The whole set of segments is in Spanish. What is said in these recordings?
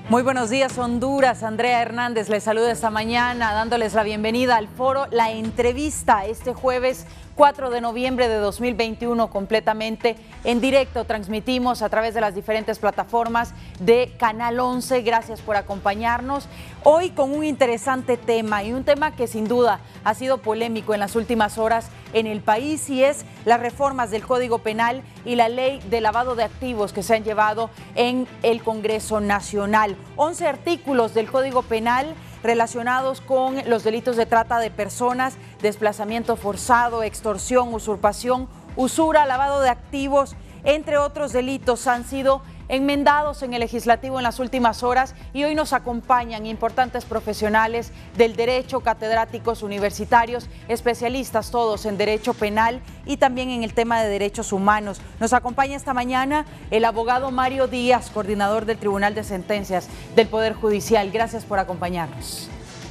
Muy buenos días, Honduras. Andrea Hernández les saluda esta mañana, dándoles la bienvenida al foro La Entrevista, este jueves 4 de noviembre de 2021, completamente en directo. Transmitimos a través de las diferentes plataformas de Canal 11. Gracias por acompañarnos. Hoy con un interesante tema, y un tema que sin duda ha sido polémico en las últimas horas en el país, y es las reformas del Código Penal y la ley de lavado de activos que se han llevado en el Congreso Nacional. 11 artículos del Código Penal relacionados con los delitos de trata de personas, desplazamiento forzado, extorsión, usurpación, usura, lavado de activos, entre otros delitos, han sido enmendados en el legislativo en las últimas horas, y hoy nos acompañan importantes profesionales del derecho, catedráticos universitarios, especialistas todos en derecho penal y también en el tema de derechos humanos. Nos acompaña esta mañana el abogado Mario Díaz, coordinador del Tribunal de Sentencias del Poder Judicial. Gracias por acompañarnos.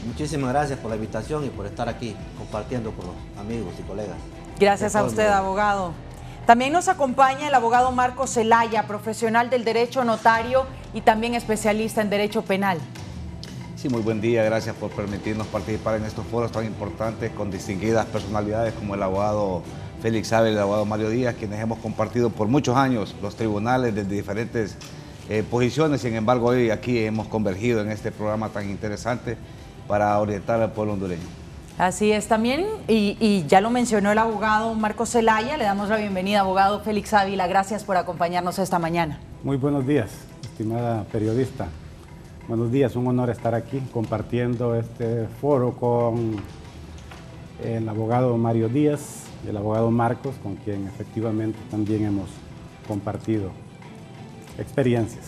Muchísimas gracias por la invitación y por estar aquí compartiendo con los amigos y colegas. Gracias a usted, abogado. También nos acompaña el abogado Marcos Zelaya, profesional del derecho, notario y también especialista en derecho penal. Sí, muy buen día. Gracias por permitirnos participar en estos foros tan importantes con distinguidas personalidades como el abogado Félix Ávila y el abogado Mario Díaz, quienes hemos compartido por muchos años los tribunales desde diferentes posiciones. Sin embargo, hoy aquí hemos convergido en este programa tan interesante para orientar al pueblo hondureño. Así es también, y ya lo mencionó el abogado Marcos Zelaya. Le damos la bienvenida, abogado Félix Ávila. Gracias por acompañarnos esta mañana. Muy buenos días, estimada periodista. Buenos días, un honor estar aquí compartiendo este foro con el abogado Mario Díaz y el abogado Marcos, con quien efectivamente también hemos compartido experiencias.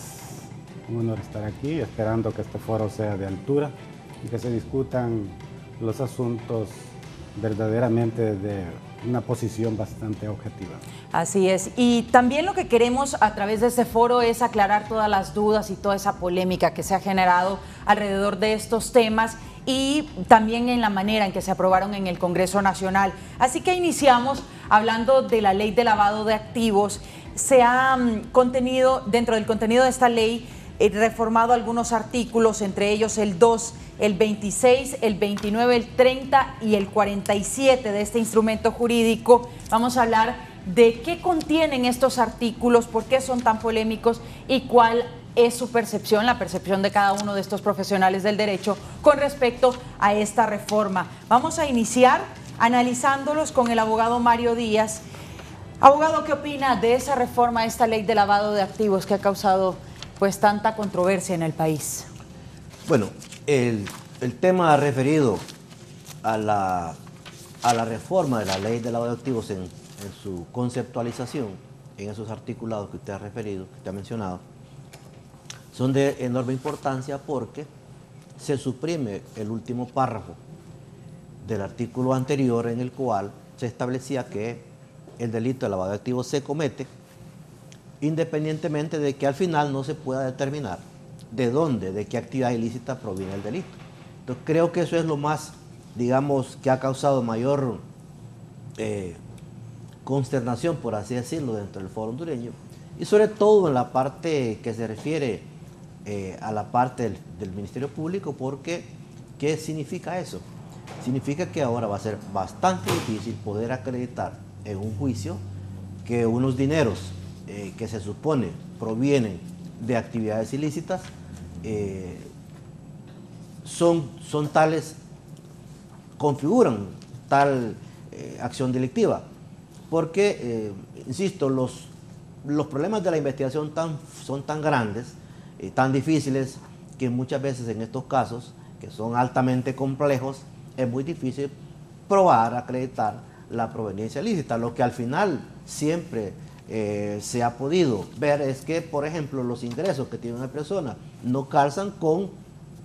Un honor estar aquí, esperando que este foro sea de altura y que se discutan los asuntos verdaderamente desde una posición bastante objetiva. Así es, y también lo que queremos a través de este foro es aclarar todas las dudas y toda esa polémica que se ha generado alrededor de estos temas, y también en la manera en que se aprobaron en el Congreso Nacional. Así que iniciamos hablando de la ley de lavado de activos. Se ha contenido, dentro del contenido de esta ley, reformado algunos artículos, entre ellos el 2, el 26, el 29, el 30 y el 47 de este instrumento jurídico. Vamos a hablar de qué contienen estos artículos, por qué son tan polémicos y cuál es su percepción, la percepción de cada uno de estos profesionales del derecho con respecto a esta reforma. Vamos a iniciar analizándolos con el abogado Mario Díaz. Abogado, ¿qué opina de esa reforma a esta ley de lavado de activos que ha causado pues tanta controversia en el país? Bueno, el tema referido a la reforma de la ley de lavado de activos en su conceptualización, en esos articulados que usted ha referido, que usted ha mencionado, son de enorme importancia porque se suprime el último párrafo del artículo anterior, en el cual se establecía que el delito de lavado de activos se comete independientemente de que al final no se pueda determinar de dónde, de qué actividad ilícita proviene el delito. Entonces creo que eso es lo más, digamos, que ha causado mayor consternación, por así decirlo, dentro del foro hondureño, y sobre todo en la parte que se refiere a la parte del Ministerio Público, porque ¿qué significa eso? Significa que ahora va a ser bastante difícil poder acreditar en un juicio que unos dineros que se supone provienen de actividades ilícitas son tales, configuran tal acción delictiva, porque, insisto, los problemas de la investigación son tan grandes, tan difíciles, que muchas veces en estos casos, que son altamente complejos, es muy difícil probar, acreditar la proveniencia ilícita. Lo que al final siempre se ha podido ver es que, por ejemplo, los ingresos que tiene una persona no calzan con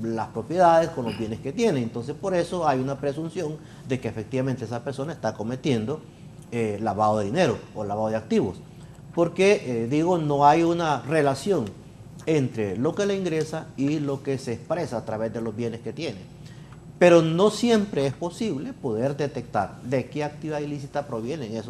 las propiedades, con los bienes que tiene. Entonces, por eso hay una presunción de que efectivamente esa persona está cometiendo lavado de dinero o lavado de activos. Porque, no hay una relación entre lo que le ingresa y lo que se expresa a través de los bienes que tiene. Pero no siempre es posible poder detectar de qué actividad ilícita provienen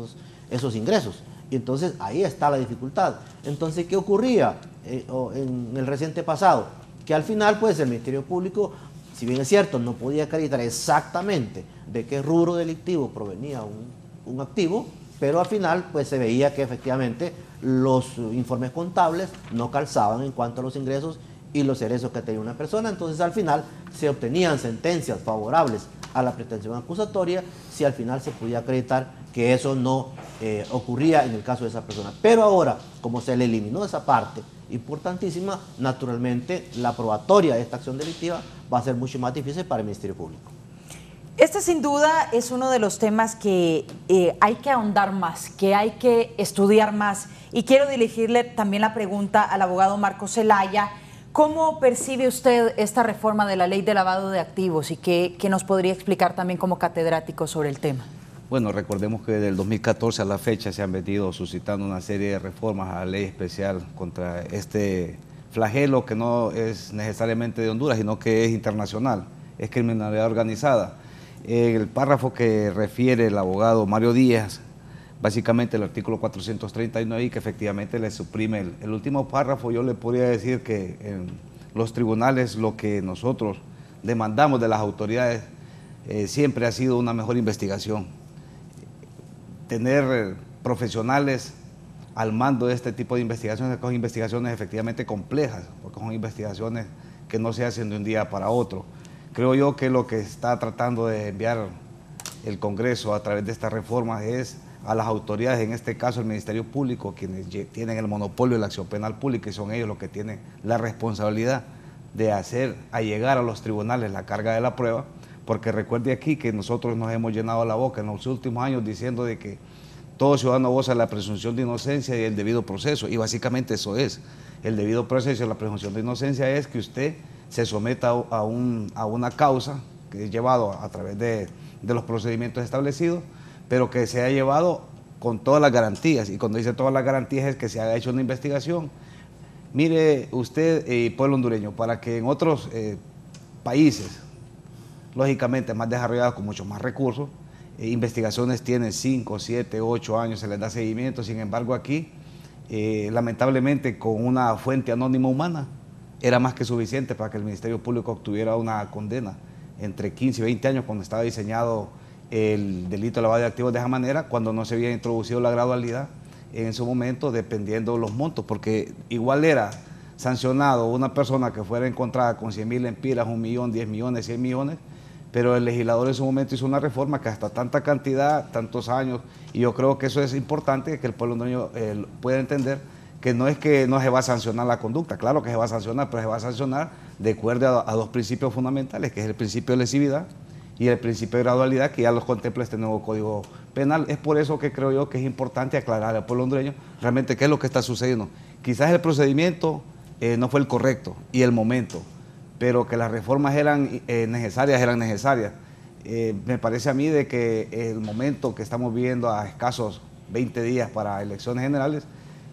esos ingresos. Y entonces ahí está la dificultad. Entonces, ¿qué ocurría en el reciente pasado? que al final pues el Ministerio Público, si bien es cierto, no podía acreditar exactamente de qué rubro delictivo provenía un activo, pero al final pues se veía que efectivamente los informes contables no calzaban en cuanto a los ingresos y los egresos que tenía una persona. Entonces al final se obtenían sentencias favorables a la pretensión acusatoria si al final se podía acreditar que eso no ocurría en el caso de esa persona. Pero ahora, como se le eliminó esa parte importantísima, naturalmente la probatoria de esta acción delictiva va a ser mucho más difícil para el Ministerio Público. Este sin duda es uno de los temas que hay que ahondar más, que hay que estudiar más. Y quiero dirigirle también la pregunta al abogado Marco Zelaya. ¿Cómo percibe usted esta reforma de la ley de lavado de activos y qué nos podría explicar también como catedrático sobre el tema? Bueno, recordemos que desde el 2014 a la fecha se han venido suscitando una serie de reformas a la ley especial contra este flagelo que no es necesariamente de Honduras, sino que es internacional, es criminalidad organizada. El párrafo que refiere el abogado Mario Díaz, básicamente el artículo 439, y que efectivamente le suprime el último párrafo. Yo le podría decir que en los tribunales lo que nosotros demandamos de las autoridades siempre ha sido una mejor investigación. Tener profesionales al mando de este tipo de investigaciones, que son investigaciones efectivamente complejas, porque son investigaciones que no se hacen de un día para otro. Creo yo que lo que está tratando de enviar el Congreso a través de estas reformas es a las autoridades, en este caso el Ministerio Público, quienes tienen el monopolio de la acción penal pública, y son ellos los que tienen la responsabilidad de hacer llegar a los tribunales la carga de la prueba, porque recuerde aquí que nosotros nos hemos llenado la boca en los últimos años diciendo de que todo ciudadano goza de la presunción de inocencia y el debido proceso, y básicamente eso es. El debido proceso y la presunción de inocencia es que usted se someta a una causa que es llevado a través de los procedimientos establecidos, pero que se ha llevado con todas las garantías, y cuando dice todas las garantías es que se haya hecho una investigación. Mire usted, pueblo hondureño, para que en otros países, lógicamente más desarrollados con muchos más recursos, investigaciones tienen 5, 7, 8 años, se les da seguimiento. Sin embargo aquí, lamentablemente con una fuente anónima humana, era más que suficiente para que el Ministerio Público obtuviera una condena entre 15 y 20 años cuando estaba diseñado el delito de lavado de activos de esa manera, cuando no se había introducido la gradualidad en su momento, dependiendo de los montos, porque igual era sancionado una persona que fuera encontrada con 100,000 lempiras, 1 millón, 10 millones, 100 millones, pero el legislador en su momento hizo una reforma que hasta tanta cantidad, tantos años, y yo creo que eso es importante, que el pueblo hondureño pueda entender que no es que no se va a sancionar la conducta, claro que se va a sancionar, pero se va a sancionar de acuerdo a dos principios fundamentales, que es el principio de lesividad y el principio de gradualidad, que ya los contempla este nuevo Código Penal. Es por eso que creo yo que es importante aclarar al pueblo hondureño realmente qué es lo que está sucediendo. Quizás el procedimiento no fue el correcto y el momento, pero que las reformas eran necesarias. Me parece a mí de que el momento que estamos viviendo a escasos 20 días para elecciones generales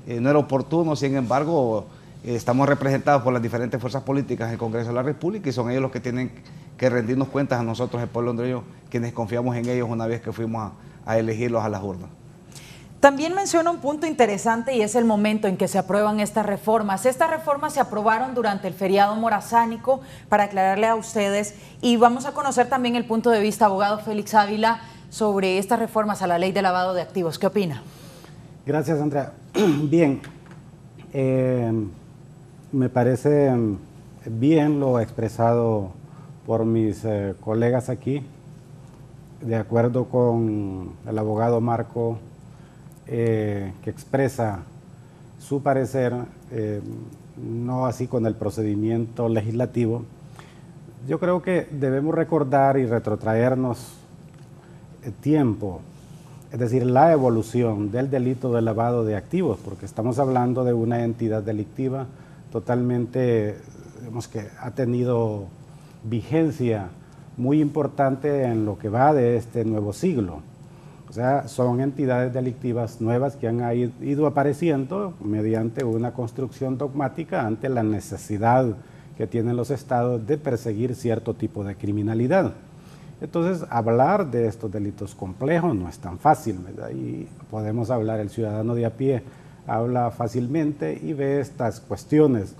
no era oportuno. Sin embargo, estamos representados por las diferentes fuerzas políticas en el Congreso de la República, y son ellos los que tienen que rendirnos cuentas a nosotros, el pueblo hondureño, quienes confiamos en ellos una vez que fuimos a elegirlos a las urnas. También menciona un punto interesante, y es el momento en que se aprueban estas reformas. Estas reformas se aprobaron durante el feriado morazánico, para aclararle a ustedes, y vamos a conocer también el punto de vista, abogado Félix Ávila, sobre estas reformas a la ley de lavado de activos. ¿Qué opina? Gracias, Andrea. Bien, me parece bien lo expresado por mis colegas aquí, de acuerdo con el abogado Marco, que expresa su parecer, no así con el procedimiento legislativo. Yo creo que debemos recordar y retrotraernos tiempo, es decir, la evolución del delito de lavado de activos, porque estamos hablando de una entidad delictiva totalmente, digamos, que ha tenido vigencia muy importante en lo que va de este nuevo siglo. O sea, son entidades delictivas nuevas que han ido apareciendo mediante una construcción dogmática ante la necesidad que tienen los estados de perseguir cierto tipo de criminalidad. Entonces, hablar de estos delitos complejos no es tan fácil, ¿verdad? Y podemos hablar, el ciudadano de a pie habla fácilmente y ve estas cuestiones.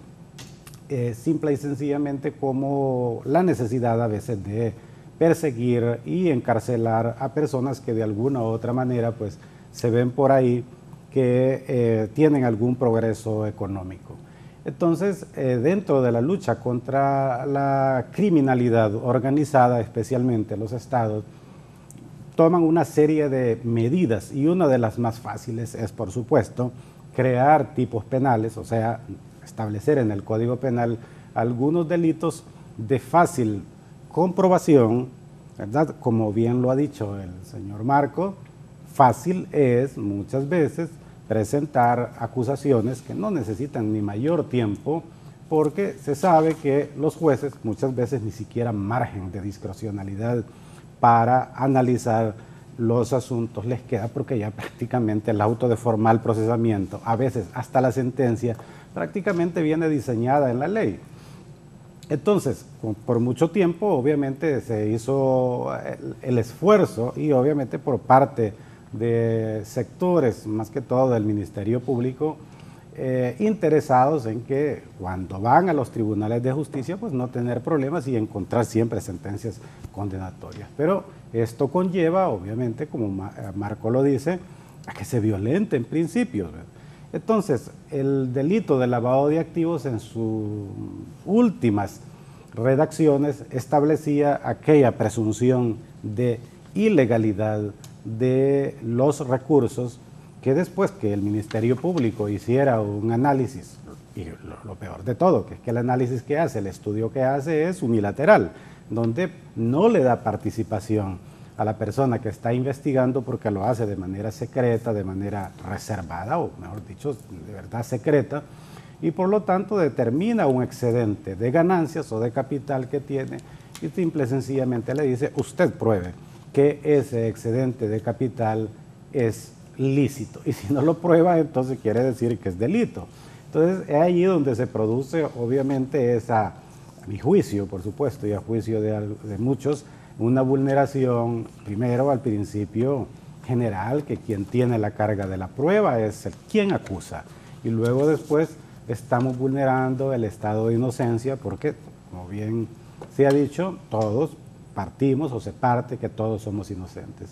simple y sencillamente como la necesidad a veces de perseguir y encarcelar a personas que de alguna u otra manera pues se ven por ahí que tienen algún progreso económico. Entonces, dentro de la lucha contra la criminalidad organizada, especialmente los estados, toman una serie de medidas y una de las más fáciles es, por supuesto, crear tipos penales, o sea, establecer en el Código Penal algunos delitos de fácil comprobación, ¿verdad? Como bien lo ha dicho el señor Marco, fácil es muchas veces presentar acusaciones que no necesitan ni mayor tiempo, porque se sabe que los jueces muchas veces ni siquiera margen de discrecionalidad para analizar los asuntos les queda, porque ya prácticamente el auto de formal procesamiento, a veces hasta la sentencia, prácticamente viene diseñada en la ley. Entonces, por mucho tiempo obviamente se hizo el esfuerzo y obviamente por parte de sectores, más que todo del Ministerio Público, interesados en que cuando van a los tribunales de justicia, pues no tener problemas y encontrar siempre sentencias condenatorias. Pero esto conlleva, obviamente, como Marco lo dice, a que se violenten principios, ¿verdad? Entonces, el delito de lavado de activos en sus últimas redacciones establecía aquella presunción de ilegalidad de los recursos que después que el Ministerio Público hiciera un análisis, y lo peor de todo, que es que el análisis que hace, el estudio que hace es unilateral, donde no le da participación a la persona que está investigando porque lo hace de manera secreta, de manera reservada, o mejor dicho, de verdad secreta, y por lo tanto determina un excedente de ganancias o de capital que tiene y simple y sencillamente le dice, usted pruebe que ese excedente de capital es lícito, y si no lo prueba, entonces quiere decir que es delito. Entonces es allí donde se produce obviamente esa, a mi juicio, por supuesto, y a juicio de muchos, una vulneración, primero al principio general, que quien tiene la carga de la prueba es el quien acusa, y luego después estamos vulnerando el estado de inocencia, porque, como bien se ha dicho, todos partimos o se parte que todos somos inocentes.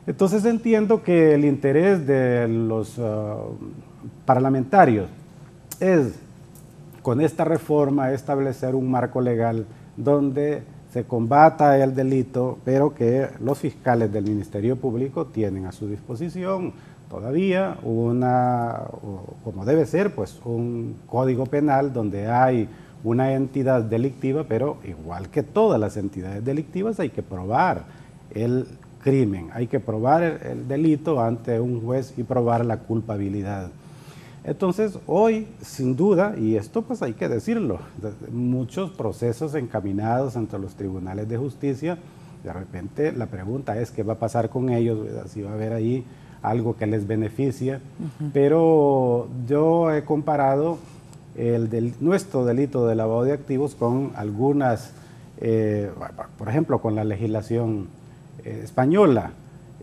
Entonces entiendo que el interés de los parlamentarios es, con esta reforma, establecer un marco legal donde se combata el delito, pero que los fiscales del Ministerio Público tienen a su disposición todavía como debe ser, pues un código penal donde hay una entidad delictiva, pero igual que todas las entidades delictivas hay que probar el crimen, hay que probar el delito ante un juez y probar la culpabilidad. Entonces, hoy, sin duda, y esto pues hay que decirlo, muchos procesos encaminados ante los tribunales de justicia, de repente la pregunta es qué va a pasar con ellos, ¿verdad? Si va a haber ahí algo que les beneficia, pero yo he comparado nuestro delito de lavado de activos con algunas, por ejemplo, con la legislación española,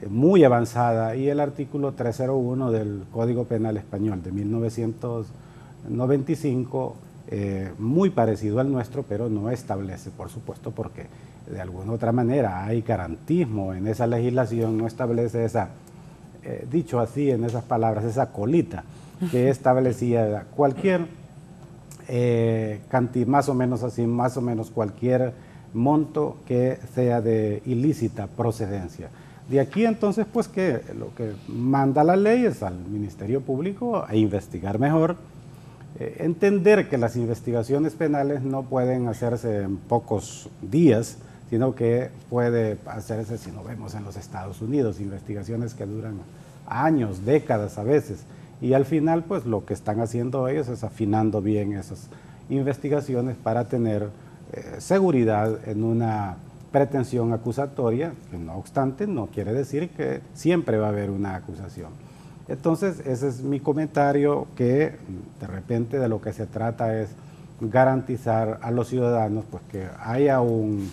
muy avanzada, y el artículo 301 del Código Penal Español de 1995, muy parecido al nuestro, pero no establece, por supuesto, porque de alguna otra manera hay garantismo en esa legislación, no establece esa, dicho así en esas palabras, esa colita que establecía cualquier cantidad, más o menos así, más o menos cualquier monto que sea de ilícita procedencia. De aquí entonces, pues que lo que manda la ley es al Ministerio Público a investigar mejor, entender que las investigaciones penales no pueden hacerse en pocos días, sino que puede hacerse, si no vemos en los Estados Unidos, investigaciones que duran años, décadas a veces, y al final pues lo que están haciendo ellos es afinando bien esas investigaciones para tener seguridad en una pretensión acusatoria, que no obstante no quiere decir que siempre va a haber una acusación. Entonces ese es mi comentario, que de repente de lo que se trata es garantizar a los ciudadanos pues que haya un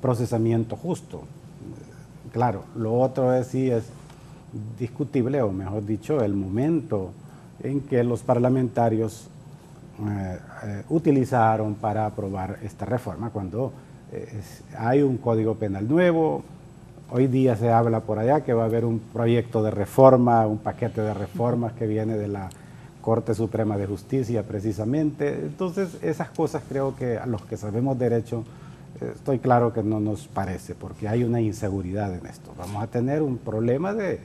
procesamiento justo. Claro, lo otro es sí es discutible, o mejor dicho, el momento en que los parlamentarios utilizaron para aprobar esta reforma cuando hay un código penal nuevo. Hoy día se habla por allá que va a haber un proyecto de reforma, un paquete de reformas que viene de la Corte Suprema de Justicia precisamente. Entonces esas cosas creo que a los que sabemos derecho estoy claro que no nos parece, porque hay una inseguridad en esto. Vamos a tener un problema de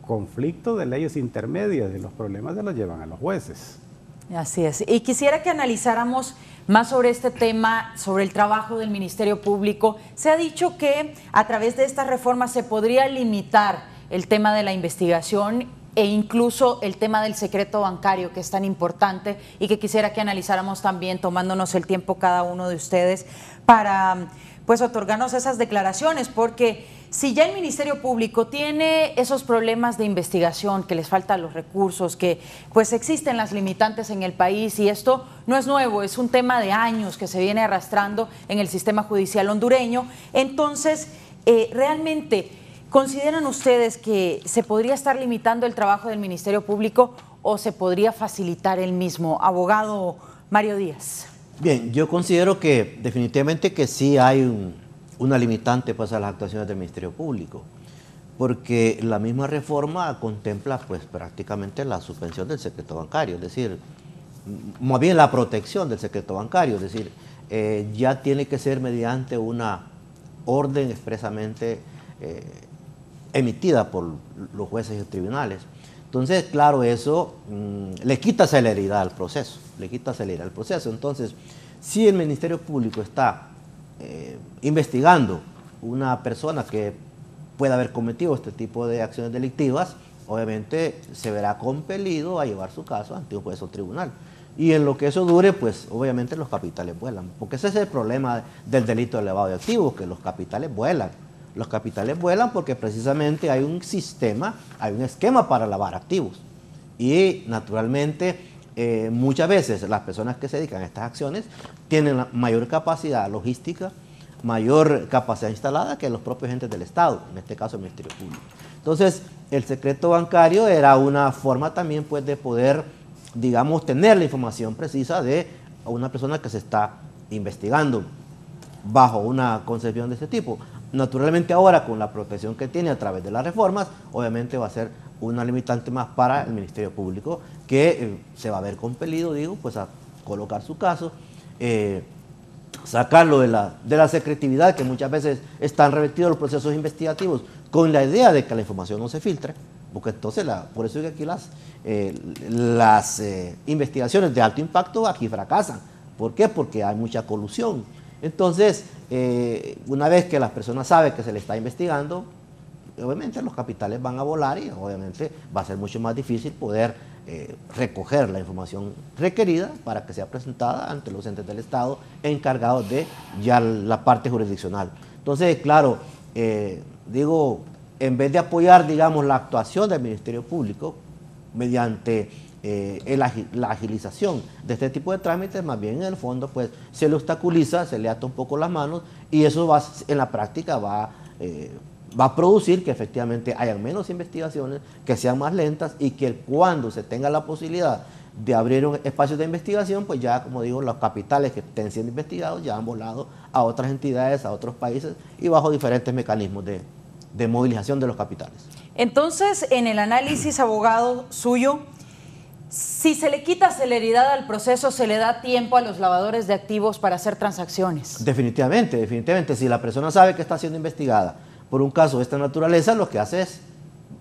conflicto de leyes intermedias y los problemas se los llevan a los jueces. Así es. Y quisiera que analizáramos más sobre este tema, sobre el trabajo del Ministerio Público. Se ha dicho que a través de esta reforma se podría limitar el tema de la investigación e incluso el tema del secreto bancario, que es tan importante y que quisiera que analizáramos también, tomándonos el tiempo cada uno de ustedes para pues otorgarnos esas declaraciones, porque si ya el Ministerio Público tiene esos problemas de investigación, que les faltan los recursos, que pues existen las limitantes en el país, y esto no es nuevo, es un tema de años que se viene arrastrando en el sistema judicial hondureño, entonces realmente, ¿consideran ustedes que se podría estar limitando el trabajo del Ministerio Público o se podría facilitar el mismo? Abogado Mario Díaz. Bien, yo considero que definitivamente que sí hay una limitante para las actuaciones del Ministerio Público, porque la misma reforma contempla pues prácticamente la suspensión del secreto bancario, es decir, más bien la protección del secreto bancario, es decir, ya tiene que ser mediante una orden expresamente emitida por los jueces y tribunales. Entonces, claro, eso le quita celeridad al proceso, Entonces, si el Ministerio Público está investigando una persona que pueda haber cometido este tipo de acciones delictivas, obviamente se verá compelido a llevar su caso ante un juez o tribunal. Y en lo que eso dure, pues obviamente los capitales vuelan, porque ese es el problema del delito de lavado de activos, que los capitales vuelan. Los capitales vuelan porque precisamente hay un sistema, hay un esquema para lavar activos. Y naturalmente, muchas veces las personas que se dedican a estas acciones tienen la mayor capacidad logística, mayor capacidad instalada que los propios agentes del Estado, en este caso el Ministerio Público. Entonces, el secreto bancario era una forma también pues, de poder, digamos, tener la información precisa de una persona que se está investigando bajo una concepción de este tipo. Naturalmente ahora con la protección que tiene a través de las reformas, obviamente va a ser una limitante más para el Ministerio Público que se va a ver compelido, digo, pues a colocar su caso, sacarlo de la secretividad que muchas veces están revestidos los procesos investigativos con la idea de que la información no se filtre, porque entonces, por eso es que aquí las investigaciones de alto impacto aquí fracasan. ¿Por qué? Porque hay mucha colusión. Entonces, una vez que las personas saben que se le está investigando, obviamente los capitales van a volar y obviamente va a ser mucho más difícil poder recoger la información requerida para que sea presentada ante los entes del Estado encargados de ya la parte jurisdiccional. Entonces, claro, digo, en vez de apoyar, digamos, la actuación del Ministerio Público mediante la agilización de este tipo de trámites, más bien en el fondo pues se le obstaculiza, se le ata un poco las manos y eso en la práctica va a producir que efectivamente hayan menos investigaciones, que sean más lentas y que cuando se tenga la posibilidad de abrir un espacio de investigación, pues ya, como digo, los capitales que estén siendo investigados ya han volado a otras entidades, a otros países y bajo diferentes mecanismos de movilización de los capitales. Entonces, en el análisis, abogado suyo, si se le quita celeridad al proceso, ¿se le da tiempo a los lavadores de activos para hacer transacciones? Definitivamente, definitivamente. Si la persona sabe que está siendo investigada por un caso de esta naturaleza, lo que hace es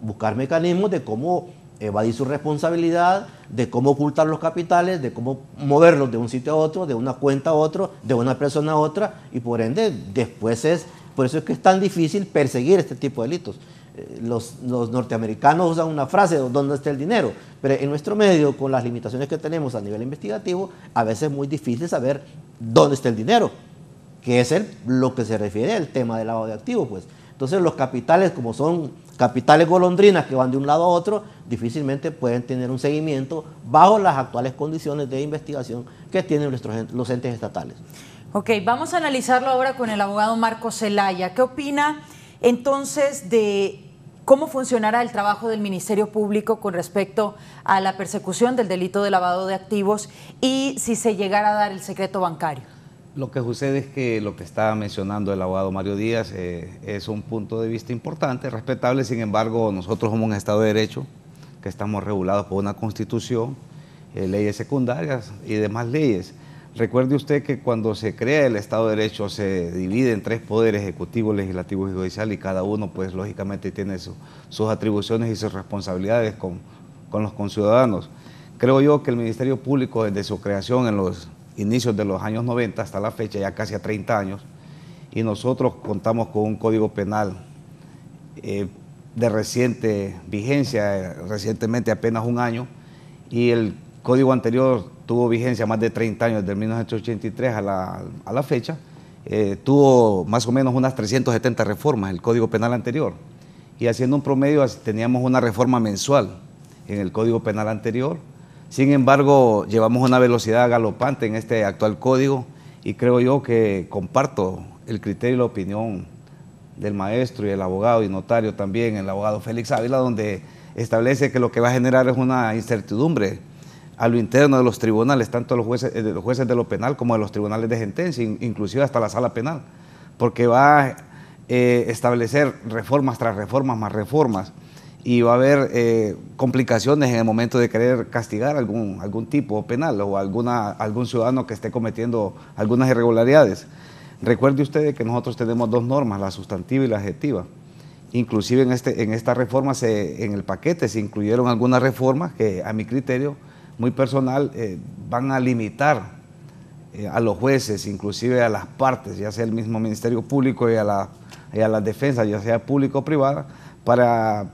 buscar mecanismos de cómo evadir su responsabilidad, de cómo ocultar los capitales, de cómo moverlos de un sitio a otro, de una cuenta a otro, de una persona a otra, y por ende después por eso es que es tan difícil perseguir este tipo de delitos. Los norteamericanos usan una frase, ¿dónde está el dinero? Pero en nuestro medio, con las limitaciones que tenemos a nivel investigativo, a veces es muy difícil saber dónde está el dinero, que es lo que se refiere al tema del lavado de activos, pues. Entonces los capitales, como son capitales golondrinas que van de un lado a otro, difícilmente pueden tener un seguimiento bajo las actuales condiciones de investigación que tienen los entes estatales. Ok, vamos a analizarlo ahora con el abogado Marco Zelaya. ¿Qué opina entonces de ¿Cómo funcionará el trabajo del Ministerio Público con respecto a la persecución del delito de lavado de activos y si se llegara a dar el secreto bancario? Lo que sucede es que lo que estaba mencionando el abogado Mario Díaz es un punto de vista importante, respetable. Sin embargo, nosotros somos un Estado de Derecho, que estamos regulados por una Constitución, leyes secundarias y demás leyes. Recuerde usted que cuando se crea el Estado de Derecho se divide en 3 poderes: ejecutivo, legislativo y judicial, y cada uno pues lógicamente tiene sus atribuciones y sus responsabilidades con los conciudadanos. Creo yo que el Ministerio Público, desde su creación en los inicios de los años 90 hasta la fecha, ya casi a 30 años, y nosotros contamos con un Código Penal de reciente vigencia, recientemente apenas 1 año, y el código anterior tuvo vigencia más de 30 años, desde 1983 a la fecha. Tuvo más o menos unas 370 reformas el Código Penal anterior, y haciendo un promedio teníamos una reforma mensual en el Código Penal anterior. Sin embargo, llevamos una velocidad galopante en este actual código, y creo yo que comparto el criterio y la opinión del maestro y el abogado y notario también, el abogado Félix Ávila, donde establece que lo que va a generar es una incertidumbre a lo interno de los tribunales, tanto los jueces de lo penal como de los tribunales de sentencia, inclusive hasta la sala penal, porque va a establecer reformas tras reformas más reformas, y va a haber complicaciones en el momento de querer castigar algún tipo penal o algún ciudadano que esté cometiendo algunas irregularidades. Recuerde usted que nosotros tenemos 2 normas, la sustantiva y la adjetiva. Inclusive en esta reforma, en el paquete se incluyeron algunas reformas que, a mi criterio muy personal, van a limitar a los jueces, inclusive a las partes, ya sea el mismo Ministerio Público y a la defensa, ya sea público o privada, para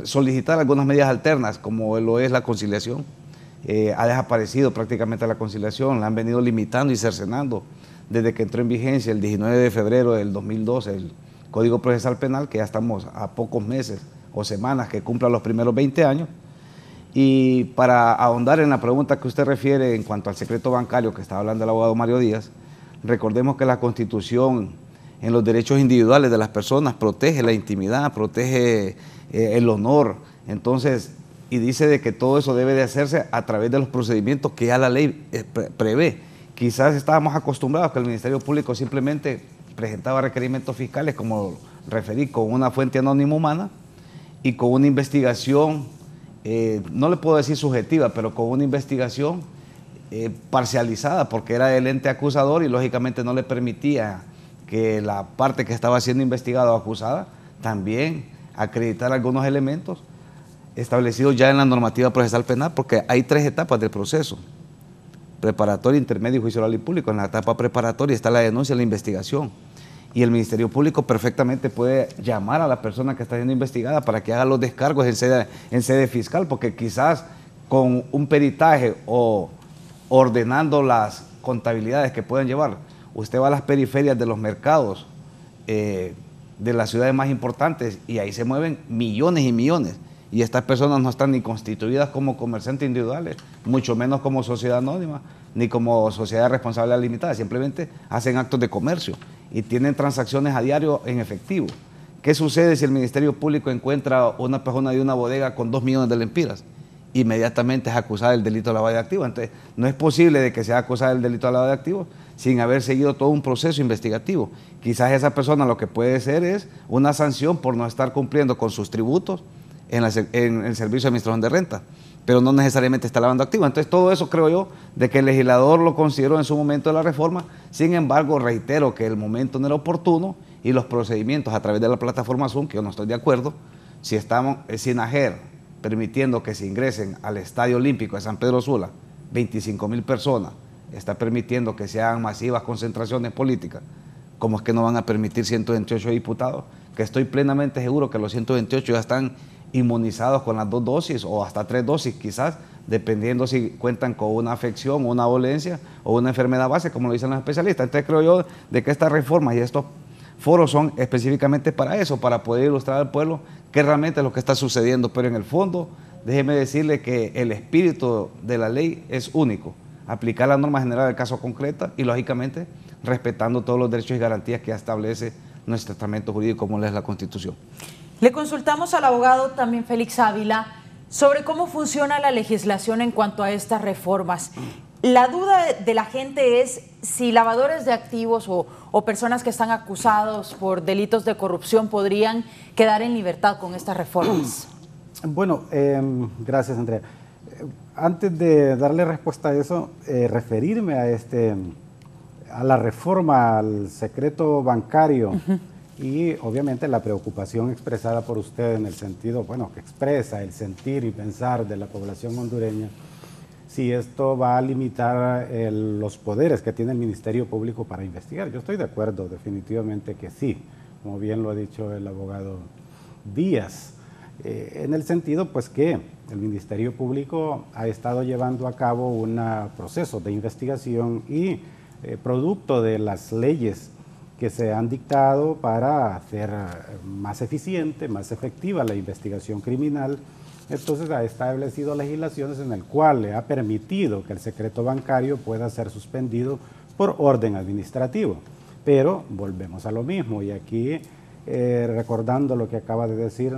solicitar algunas medidas alternas, como lo es la conciliación. Ha desaparecido prácticamente la conciliación, la han venido limitando y cercenando desde que entró en vigencia el 19 de febrero del 2012 el Código Procesal Penal, que ya estamos a pocos meses o semanas que cumpla los primeros 20 años. Y para ahondar en la pregunta que usted refiere en cuanto al secreto bancario que estaba hablando el abogado Mario Díaz, recordemos que la Constitución en los derechos individuales de las personas protege la intimidad, protege el honor, entonces, y dice de que todo eso debe de hacerse a través de los procedimientos que ya la ley prevé. Quizás estábamos acostumbrados que el Ministerio Público simplemente presentaba requerimientos fiscales, como referí, con una fuente anónima humana y con una investigación, no le puedo decir subjetiva, pero con una investigación parcializada, porque era el ente acusador y lógicamente no le permitía que la parte que estaba siendo investigada o acusada también acreditar algunos elementos establecidos ya en la normativa procesal penal, porque hay 3 etapas del proceso: preparatorio, intermedio, juicio oral y público. En la etapa preparatoria está la denuncia y la investigación, y el Ministerio Público perfectamente puede llamar a la persona que está siendo investigada para que haga los descargos en sede fiscal, porque quizás con un peritaje o ordenando las contabilidades que pueden llevar, usted va a las periferias de los mercados de las ciudades más importantes y ahí se mueven millones y millones, y estas personas no están ni constituidas como comerciantes individuales, mucho menos como sociedad anónima, ni como sociedad de responsabilidad limitada, simplemente hacen actos de comercio y tienen transacciones a diario en efectivo. ¿Qué sucede si el Ministerio Público encuentra una persona de una bodega con 2 millones de lempiras? Inmediatamente es acusada del delito de lavado de activos. Entonces, no es posible de que sea acusada del delito de lavado de activos sin haber seguido todo un proceso investigativo. Quizás esa persona lo que puede ser es una sanción por no estar cumpliendo con sus tributos en el Servicio de Administración de Renta, pero no necesariamente está lavando activos. Entonces, todo eso creo yo de que el legislador lo consideró en su momento de la reforma. Sin embargo, reitero que el momento no era oportuno y los procedimientos a través de la plataforma Zoom, que yo no estoy de acuerdo, si estamos sin SINAJER permitiendo que se ingresen al Estadio Olímpico de San Pedro Sula 25,000 personas, está permitiendo que se hagan masivas concentraciones políticas, ¿cómo es que no van a permitir 128 diputados? Que estoy plenamente seguro que los 128 ya están inmunizados con las 2 dosis o hasta 3 dosis quizás, dependiendo si cuentan con una afección, una dolencia o una enfermedad base, como lo dicen los especialistas. Entonces creo yo de que estas reformas y estos foros son específicamente para eso, para poder ilustrar al pueblo qué realmente es lo que está sucediendo, pero en el fondo, déjeme decirle que el espíritu de la ley es único: aplicar la norma general del caso concreto y, lógicamente, respetando todos los derechos y garantías que establece nuestro estamento jurídico, como es la Constitución. Le consultamos al abogado también Félix Ávila sobre cómo funciona la legislación en cuanto a estas reformas. La duda de la gente es si lavadores de activos o personas que están acusados por delitos de corrupción podrían quedar en libertad con estas reformas. Bueno, gracias, Andrea. Antes de darle respuesta a eso, referirme a la reforma al secreto bancario y obviamente la preocupación expresada por usted en el sentido, bueno, que expresa el sentir y pensar de la población hondureña, si esto va a limitar los poderes que tiene el Ministerio Público para investigar. Yo estoy de acuerdo, definitivamente que sí, como bien lo ha dicho el abogado Díaz, en el sentido pues que el Ministerio Público ha estado llevando a cabo un proceso de investigación y producto de las leyes que se han dictado para hacer más eficiente, más efectiva la investigación criminal. Entonces ha establecido legislaciones en el cual le ha permitido que el secreto bancario pueda ser suspendido por orden administrativo. Pero volvemos a lo mismo y aquí recordando lo que acaba de decir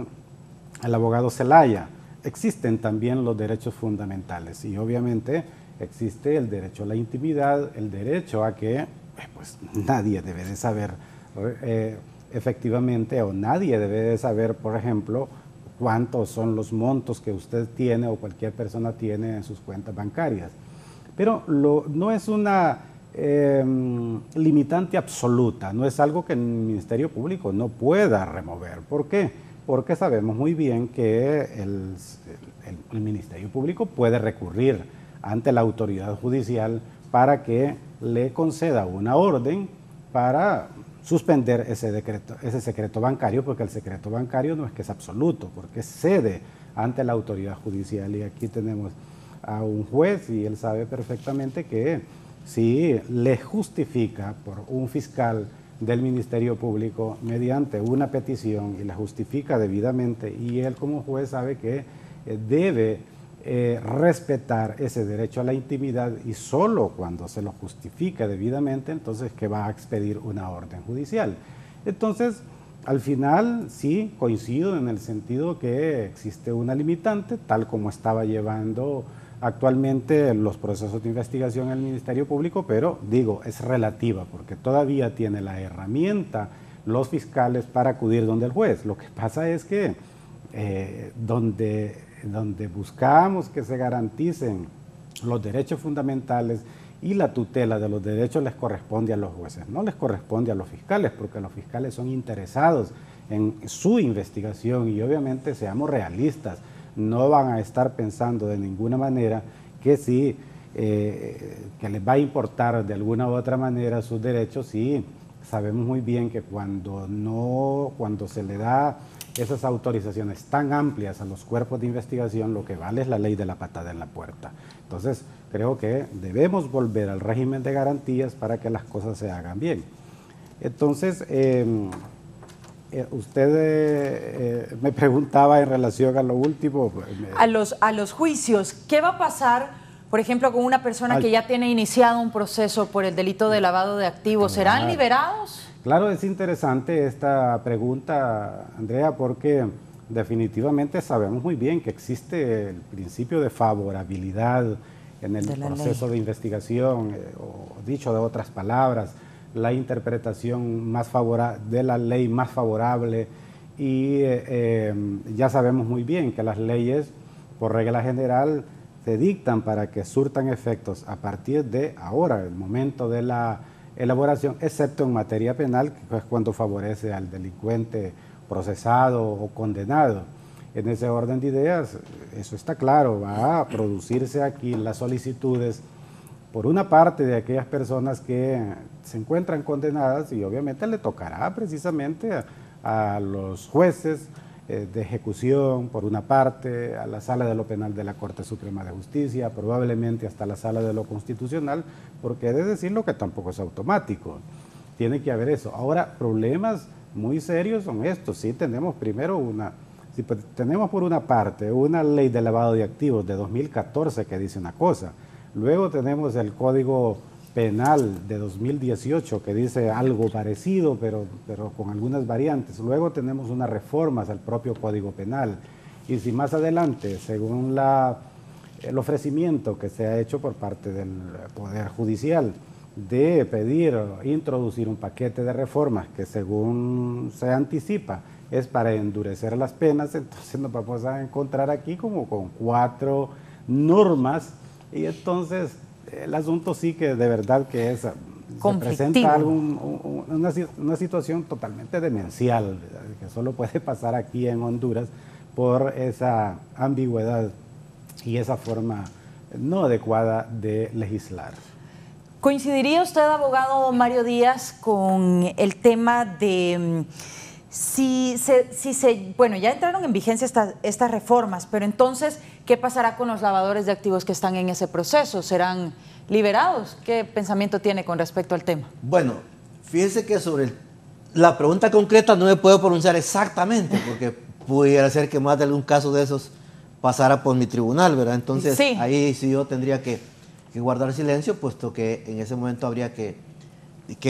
el abogado Zelaya, existen también los derechos fundamentales y obviamente existe el derecho a la intimidad, el derecho a que pues, nadie debe de saber efectivamente o nadie debe de saber, por ejemplo, cuántos son los montos que usted tiene o cualquier persona tiene en sus cuentas bancarias. Pero no es una limitante absoluta, no es algo que el Ministerio Público no pueda remover. ¿Por qué? Porque sabemos muy bien que el Ministerio Público puede recurrir ante la autoridad judicial para que le conceda una orden para suspender ese secreto bancario, porque el secreto bancario no es que es absoluto, porque cede ante la autoridad judicial. Y aquí tenemos a un juez y él sabe perfectamente que si le justifica por un fiscal del Ministerio Público mediante una petición y la justifica debidamente, y él como juez sabe que debe respetar ese derecho a la intimidad y solo cuando se lo justifica debidamente, entonces que va a expedir una orden judicial. Entonces, al final sí coincido en el sentido que existe una limitante, tal como estaba llevando actualmente los procesos de investigación en el Ministerio Público, pero digo, es relativa porque todavía tiene la herramienta los fiscales para acudir donde el juez. Lo que pasa es que donde buscamos que se garanticen los derechos fundamentales y la tutela de los derechos les corresponde a los jueces, no les corresponde a los fiscales, porque los fiscales son interesados en su investigación y obviamente seamos realistas, no van a estar pensando de ninguna manera que sí, que les va a importar de alguna u otra manera sus derechos, y sabemos muy bien que cuando se le da esas autorizaciones tan amplias a los cuerpos de investigación, lo que vale es la ley de la patada en la puerta. Entonces, creo que debemos volver al régimen de garantías para que las cosas se hagan bien. Entonces, usted me preguntaba en relación a lo último. A los juicios, ¿qué va a pasar, por ejemplo, con una persona que ya tiene iniciado un proceso por el delito de lavado de activos? ¿Serán liberados? Claro, es interesante esta pregunta, Andrea, porque definitivamente sabemos muy bien que existe el principio de favorabilidad en el proceso de investigación, o dicho de otras palabras, la interpretación más de la ley más favorable, y ya sabemos muy bien que las leyes, por regla general, se dictan para que surtan efectos a partir de ahora, el momento de la elaboración, excepto en materia penal, que es cuando favorece al delincuente procesado o condenado. En ese orden de ideas, eso está claro, va a producirse aquí las solicitudes por una parte de aquellas personas que se encuentran condenadas, y obviamente le tocará precisamente a los jueces de ejecución, por una parte, a la Sala de lo Penal de la Corte Suprema de Justicia, probablemente hasta la Sala de lo Constitucional, porque he de decirlo que tampoco es automático, tiene que haber eso. Ahora, problemas muy serios son estos. Sí, tenemos primero tenemos por una parte una ley de lavado de activos de 2014 que dice una cosa, luego tenemos el Código Penal de 2018 que dice algo parecido, pero con algunas variantes. Luego tenemos unas reformas al propio Código Penal. Y si más adelante, según el ofrecimiento que se ha hecho por parte del Poder Judicial de pedir o introducir un paquete de reformas que según se anticipa es para endurecer las penas, entonces nos vamos a encontrar aquí como con 4 normas y entonces el asunto sí que de verdad que se presenta una situación totalmente demencial, ¿verdad? Que solo puede pasar aquí en Honduras por esa ambigüedad y esa forma no adecuada de legislar. ¿Coincidiría usted, abogado Mario Díaz, con el tema de bueno, ya entraron en vigencia estas reformas, pero entonces, ¿qué pasará con los lavadores de activos que están en ese proceso? ¿Serán liberados? ¿Qué pensamiento tiene con respecto al tema? Bueno, fíjese que sobre la pregunta concreta no me puedo pronunciar exactamente, porque pudiera ser que más de algún caso de esos pasara por mi tribunal, ¿verdad? Entonces, sí, ahí sí yo tendría que guardar silencio, puesto que en ese momento habría que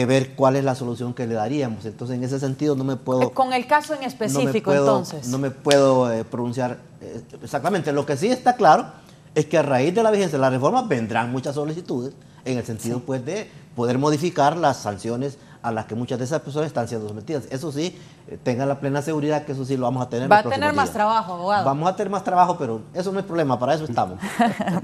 ver cuál es la solución que le daríamos. Entonces, en ese sentido no me puedo... Con el caso en específico, entonces. No me puedo pronunciar exactamente. Lo que sí está claro es que a raíz de la vigencia de la reforma vendrán muchas solicitudes en el sentido, sí, pues, de poder modificar las sanciones a las que muchas de esas personas están siendo sometidas. Eso sí, tengan la plena seguridad que eso sí lo vamos a tener. Va a tener más trabajo, abogado. Vamos a tener más trabajo, pero eso no es problema, para eso estamos.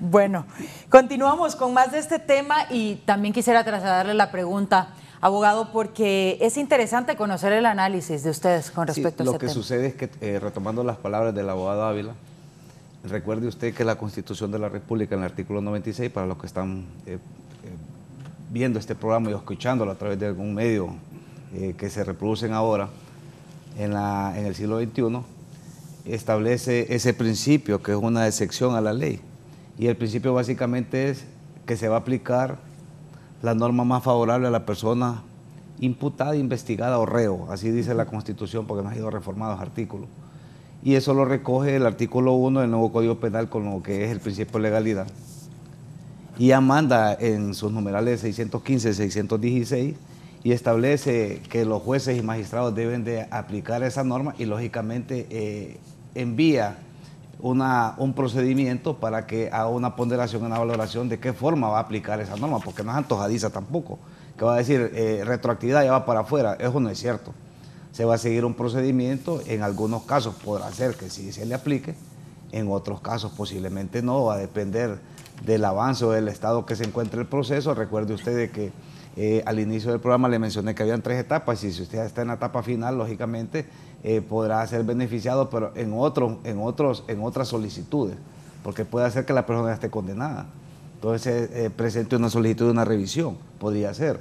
Bueno, continuamos con más de este tema y también quisiera trasladarle la pregunta, abogado, porque es interesante conocer el análisis de ustedes con respecto a este tema. Lo que sucede es que, retomando las palabras del abogado Ávila, recuerde usted que la Constitución de la República, en el artículo 96, para los que están viendo este programa y escuchándolo a través de algún medio que se reproducen ahora en el siglo XXI, establece ese principio que es una excepción a la ley. Y el principio básicamente es que se va a aplicar la norma más favorable a la persona imputada, investigada o reo. Así dice la Constitución, porque no han sido reformados artículos. Y eso lo recoge el artículo 1 del nuevo Código Penal con lo que es el principio de legalidad. Y ya manda en sus numerales 615, 616 y establece que los jueces y magistrados deben de aplicar esa norma y lógicamente envía un procedimiento para que haga una ponderación, una valoración de qué forma va a aplicar esa norma, porque no es antojadiza tampoco, que va a decir retroactividad ya va para afuera. Eso no es cierto. Se va a seguir un procedimiento, en algunos casos podrá ser que sí se le aplique, en otros casos posiblemente no, va a depender del avance o del estado que se encuentre el proceso. Recuerde usted que al inicio del programa le mencioné que habían 3 etapas y si usted está en la etapa final, lógicamente podrá ser beneficiado, pero en otras solicitudes, porque puede ser que la persona esté condenada. Entonces presente una solicitud de una revisión, podría ser,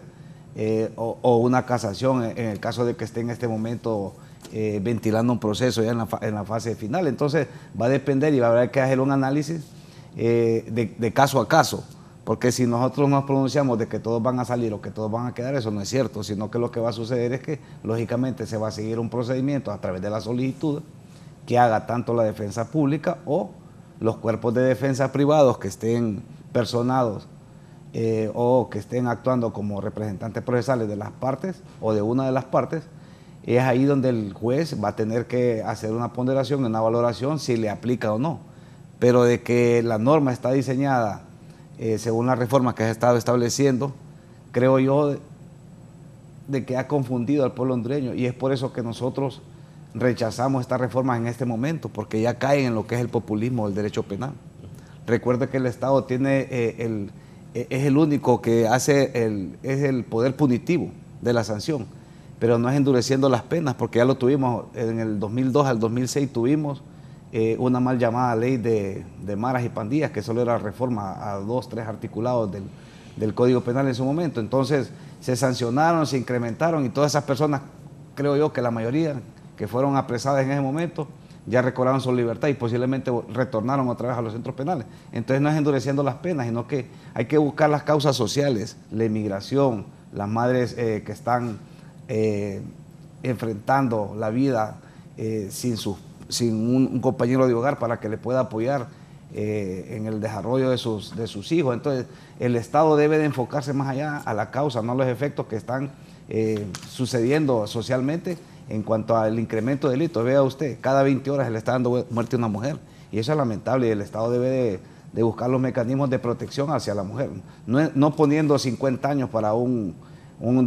o una casación en el caso de que esté en este momento ventilando un proceso ya en la fase final. Entonces va a depender y va a haber que hacer un análisis de caso a caso, porque si nosotros nos pronunciamos de que todos van a salir o que todos van a quedar, eso no es cierto, sino que lo que va a suceder es que lógicamente se va a seguir un procedimiento a través de la solicitud que haga tanto la defensa pública o los cuerpos de defensa privados que estén personados o que estén actuando como representantes procesales de las partes o de una de las partes. Es ahí donde el juez va a tener que hacer una ponderación, una valoración si le aplica o no. Pero de que la norma está diseñada según la reforma que ha estado estableciendo, creo yo de que ha confundido al pueblo hondureño, y es por eso que nosotros rechazamos estas reformas en este momento, porque ya caen en lo que es el populismo del derecho penal. Recuerde que el Estado es el único que es el poder punitivo de la sanción, pero no es endureciendo las penas, porque ya lo tuvimos en el 2002 al 2006, tuvimos una mal llamada ley de maras y pandillas, que solo era reforma a 2, 3 articulados del Código Penal en su momento. Entonces se sancionaron, se incrementaron y todas esas personas, creo yo que la mayoría que fueron apresadas en ese momento ya recobraron su libertad y posiblemente retornaron otra vez a los centros penales. Entonces no es endureciendo las penas, sino que hay que buscar las causas sociales, la inmigración, las madres que están enfrentando la vida sin un compañero de hogar para que le pueda apoyar en el desarrollo de sus hijos. Entonces, el Estado debe de enfocarse más allá a la causa, no a los efectos que están sucediendo socialmente en cuanto al incremento de delitos. Vea usted, cada 20 horas se le está dando muerte a una mujer, y eso es lamentable, y el Estado debe de buscar los mecanismos de protección hacia la mujer, no poniendo 50 años para un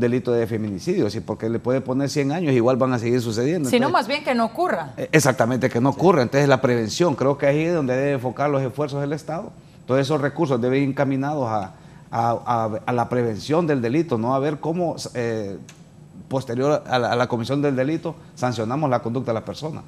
delito de feminicidio, ¿sí? Porque le puede poner 100 años, igual van a seguir sucediendo. Sino más bien que no ocurra. Exactamente, que no ocurra. Entonces la prevención, creo que ahí es donde debe enfocar los esfuerzos del Estado. Todos esos recursos deben ir encaminados a la prevención del delito, no a ver cómo posterior a la comisión del delito sancionamos la conducta de la persona.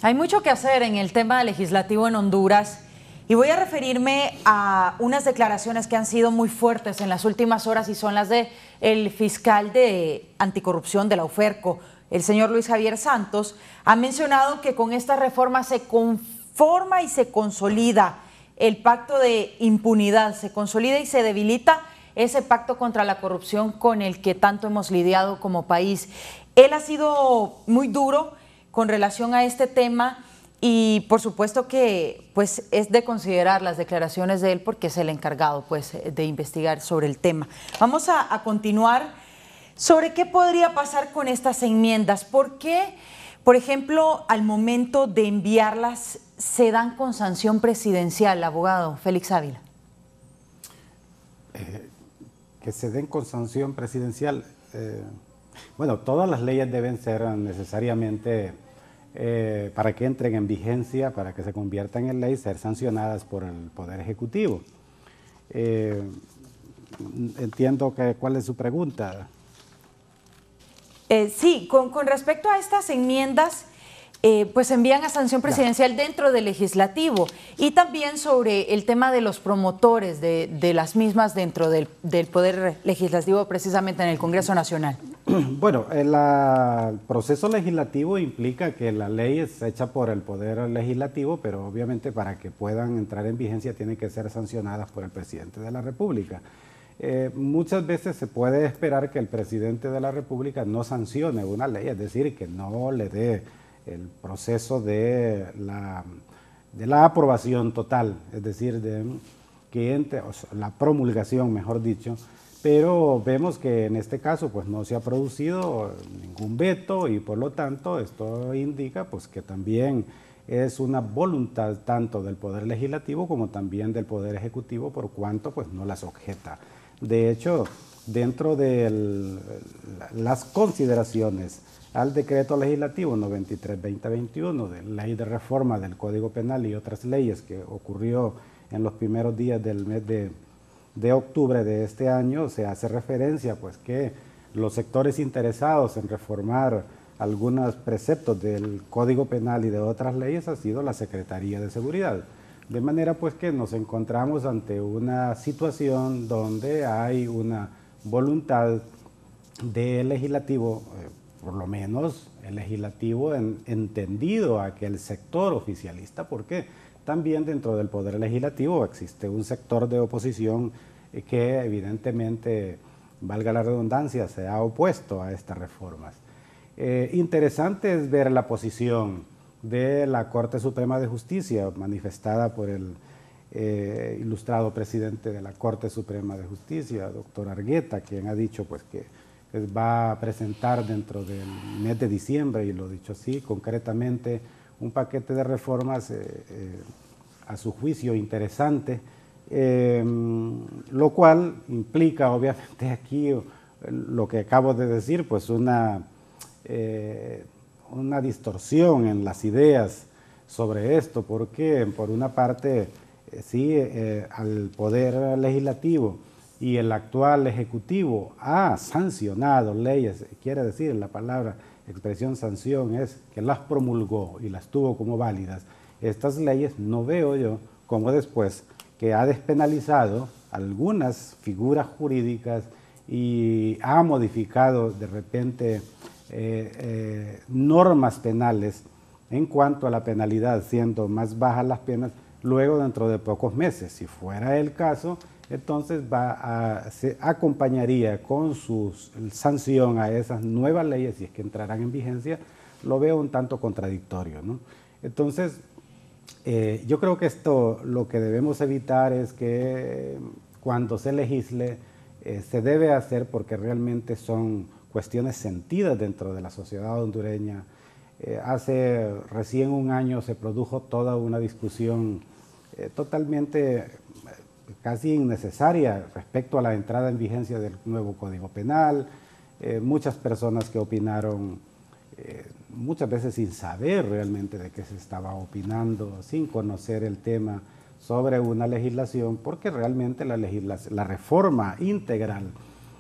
Hay mucho que hacer en el tema legislativo en Honduras. Y voy a referirme a unas declaraciones que han sido muy fuertes en las últimas horas, y son las del fiscal de anticorrupción de la UFERCO, el señor Luis Javier Santos. Ha mencionado que con esta reforma se conforma y se consolida el pacto de impunidad, se consolida y se debilita ese pacto contra la corrupción con el que tanto hemos lidiado como país. Él ha sido muy duro con relación a este tema. Y por supuesto que pues, es de considerar las declaraciones de él, porque es el encargado pues, de investigar sobre el tema. Vamos a continuar sobre qué podría pasar con estas enmiendas. ¿Por qué, por ejemplo, al momento de enviarlas se dan con sanción presidencial, abogado Félix Ávila? Que se den con sanción presidencial. Bueno, todas las leyes deben ser necesariamente... para que entren en vigencia, para que se conviertan en ley, ser sancionadas por el Poder Ejecutivo. Entiendo cuál es su pregunta. Sí, con respecto a estas enmiendas, pues envían a sanción presidencial dentro del legislativo, y también sobre el tema de los promotores de las mismas dentro del Poder Legislativo, precisamente en el Congreso Nacional. Bueno, el proceso legislativo implica que la ley es hecha por el Poder Legislativo, pero obviamente para que puedan entrar en vigencia tienen que ser sancionadas por el Presidente de la República. Muchas veces se puede esperar que el Presidente de la República no sancione una ley, es decir, que no le dé el proceso de la aprobación total, es decir, que entre, o sea, la promulgación, mejor dicho, pero vemos que en este caso pues no se ha producido ningún veto, y por lo tanto esto indica pues que también es una voluntad tanto del Poder Legislativo como también del Poder Ejecutivo, por cuanto pues no las objeta. De hecho, dentro de las consideraciones al decreto legislativo 93/2021 de ley de reforma del Código Penal y otras leyes que ocurrió en los primeros días del mes de octubre de este año, se hace referencia pues que los sectores interesados en reformar algunos preceptos del Código Penal y de otras leyes ha sido la Secretaría de Seguridad. De manera pues que nos encontramos ante una situación donde hay una voluntad del legislativo, por lo menos el legislativo entendido a que el sector oficialista, porque también dentro del Poder Legislativo existe un sector de oposición que evidentemente, valga la redundancia, se ha opuesto a estas reformas. Interesante es ver la posición de la Corte Suprema de Justicia, manifestada por el ilustrado presidente de la Corte Suprema de Justicia, doctor Argueta, quien ha dicho pues, que va a presentar dentro del mes de diciembre, y lo dicho así, concretamente, un paquete de reformas a su juicio interesante, lo cual implica obviamente aquí lo que acabo de decir, pues una distorsión en las ideas sobre esto, porque por una parte sí, al Poder Legislativo y el actual Ejecutivo ha sancionado leyes, quiere decir la palabra, expresión sanción es que las promulgó y las tuvo como válidas. Estas leyes no veo yo como después que ha despenalizado algunas figuras jurídicas y ha modificado de repente normas penales en cuanto a la penalidad, siendo más bajas las penas luego dentro de pocos meses. Si fuera el caso, entonces se acompañaría con su sanción a esas nuevas leyes, si es que entrarán en vigencia. Lo veo un tanto contradictorio, ¿no? Entonces, Yo creo que esto lo que debemos evitar es que cuando se legisle se debe hacer porque realmente son cuestiones sentidas dentro de la sociedad hondureña. Hace recién un año se produjo toda una discusión totalmente casi innecesaria respecto a la entrada en vigencia del nuevo Código Penal. Muchas personas que opinaron muchas veces sin saber realmente de qué se estaba opinando, sin conocer el tema sobre una legislación, porque realmente la reforma integral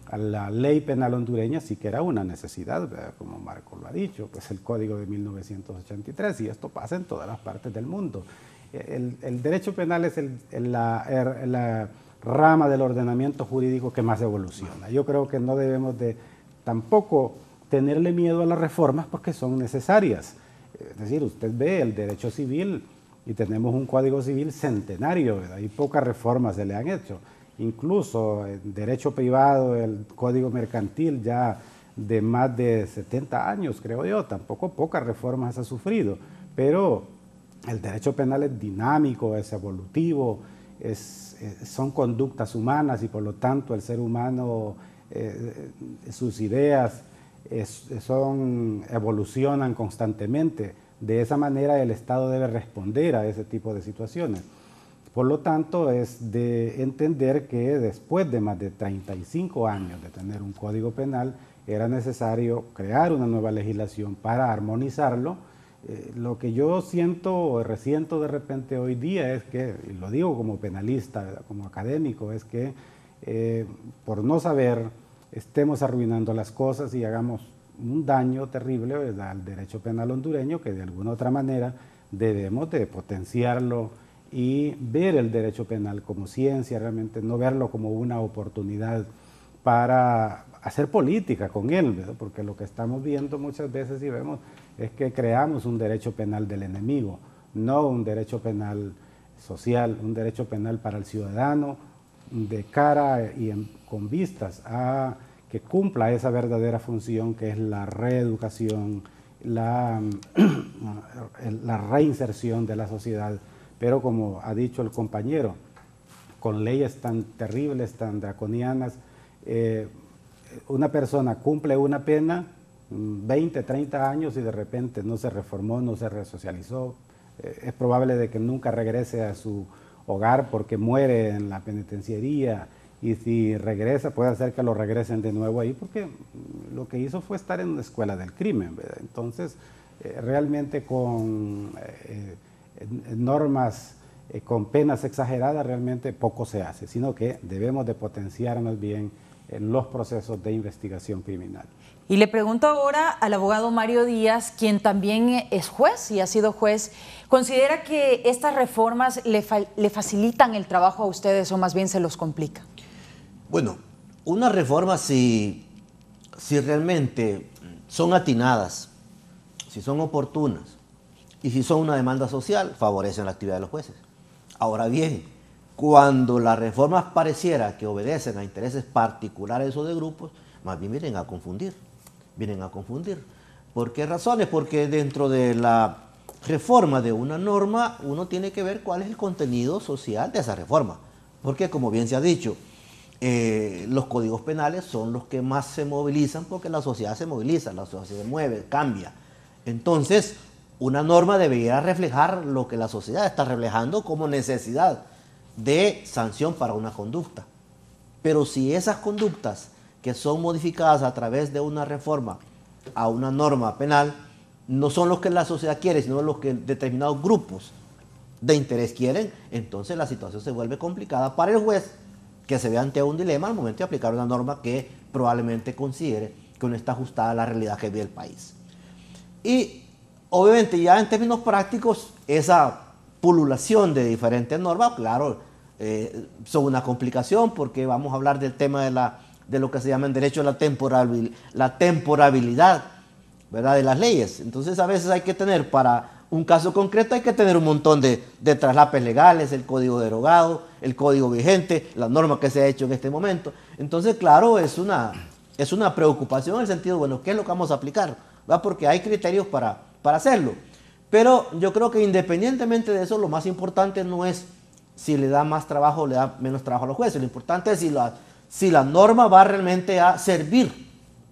a la ley penal hondureña sí que era una necesidad, ¿verdad? Como Marco lo ha dicho, pues el Código de 1983, y esto pasa en todas las partes del mundo. El derecho penal es la rama del ordenamiento jurídico que más evoluciona. Yo creo que no debemos de tampoco tenerle miedo a las reformas porque son necesarias. Es decir, usted ve el derecho civil y tenemos un código civil centenario, ¿verdad? Y pocas reformas se le han hecho. Incluso el derecho privado, el código mercantil ya de más de 70 años, creo yo, tampoco pocas reformas ha sufrido. Pero el derecho penal es dinámico, es evolutivo, son conductas humanas y por lo tanto el ser humano, sus ideas, evolucionan constantemente. De esa manera el Estado debe responder a ese tipo de situaciones. Por lo tanto, es de entender que después de más de 35 años de tener un código penal, era necesario crear una nueva legislación para armonizarlo. Lo que yo siento o resiento de repente hoy día es que, y lo digo como penalista, como académico, es que por no saber estemos arruinando las cosas y hagamos un daño terrible, ¿verdad?, al derecho penal hondureño, que de alguna otra manera debemos de potenciarlo y ver el derecho penal como ciencia, realmente no verlo como una oportunidad para hacer política con él, ¿verdad? Porque lo que estamos viendo muchas veces y vemos es que creamos un derecho penal del enemigo, no un derecho penal social, un derecho penal para el ciudadano, de cara y con vistas a que cumpla esa verdadera función que es la reeducación, la reinserción de la sociedad, pero como ha dicho el compañero, con leyes tan terribles, tan draconianas, una persona cumple una pena, 20, 30 años y de repente no se reformó, no se resocializó, es probable de que nunca regrese a su hogar porque muere en la penitenciaría, y si regresa puede hacer que lo regresen de nuevo ahí porque lo que hizo fue estar en una escuela del crimen, ¿verdad? Entonces realmente con normas, con penas exageradas realmente poco se hace, sino que debemos de potenciar más bien en los procesos de investigación criminal. Y le pregunto ahora al abogado Mario Díaz, quien también es juez y ha sido juez, ¿considera que estas reformas le facilitan el trabajo a ustedes o más bien se los complica? Bueno, unas reformas si realmente son atinadas, si son oportunas y si son una demanda social, favorecen la actividad de los jueces. Ahora bien, cuando las reformas pareciera que obedecen a intereses particulares o de grupos, más bien vienen a confundir. ¿Por qué razones? Porque dentro de la reforma de una norma, uno tiene que ver cuál es el contenido social de esa reforma. Porque, como bien se ha dicho, los códigos penales son los que más se movilizan porque la sociedad se moviliza, la sociedad se mueve, cambia. Entonces, una norma debería reflejar lo que la sociedad está reflejando como necesidad de sanción para una conducta. Pero si esas conductas que son modificadas a través de una reforma a una norma penal no son los que la sociedad quiere, sino los que determinados grupos de interés quieren, entonces la situación se vuelve complicada para el juez, que se ve ante un dilema al momento de aplicar una norma que probablemente considere que no está ajustada a la realidad que vive el país. Y obviamente ya en términos prácticos, esa pululación de diferentes normas, claro, son una complicación porque vamos a hablar del tema de lo que se llama en derecho la temporabilidad, ¿verdad?, de las leyes. Entonces a veces hay que tener, para un caso concreto, hay que tener un montón de traslapes legales, el código derogado, el código vigente, la norma que se ha hecho en este momento. Entonces, claro, es una preocupación en el sentido, bueno, ¿qué es lo que vamos a aplicar? ¿Verdad? Porque hay criterios para hacerlo. Pero yo creo que independientemente de eso, lo más importante no es si le da más trabajo o le da menos trabajo a los jueces. Lo importante es si la norma va realmente a servir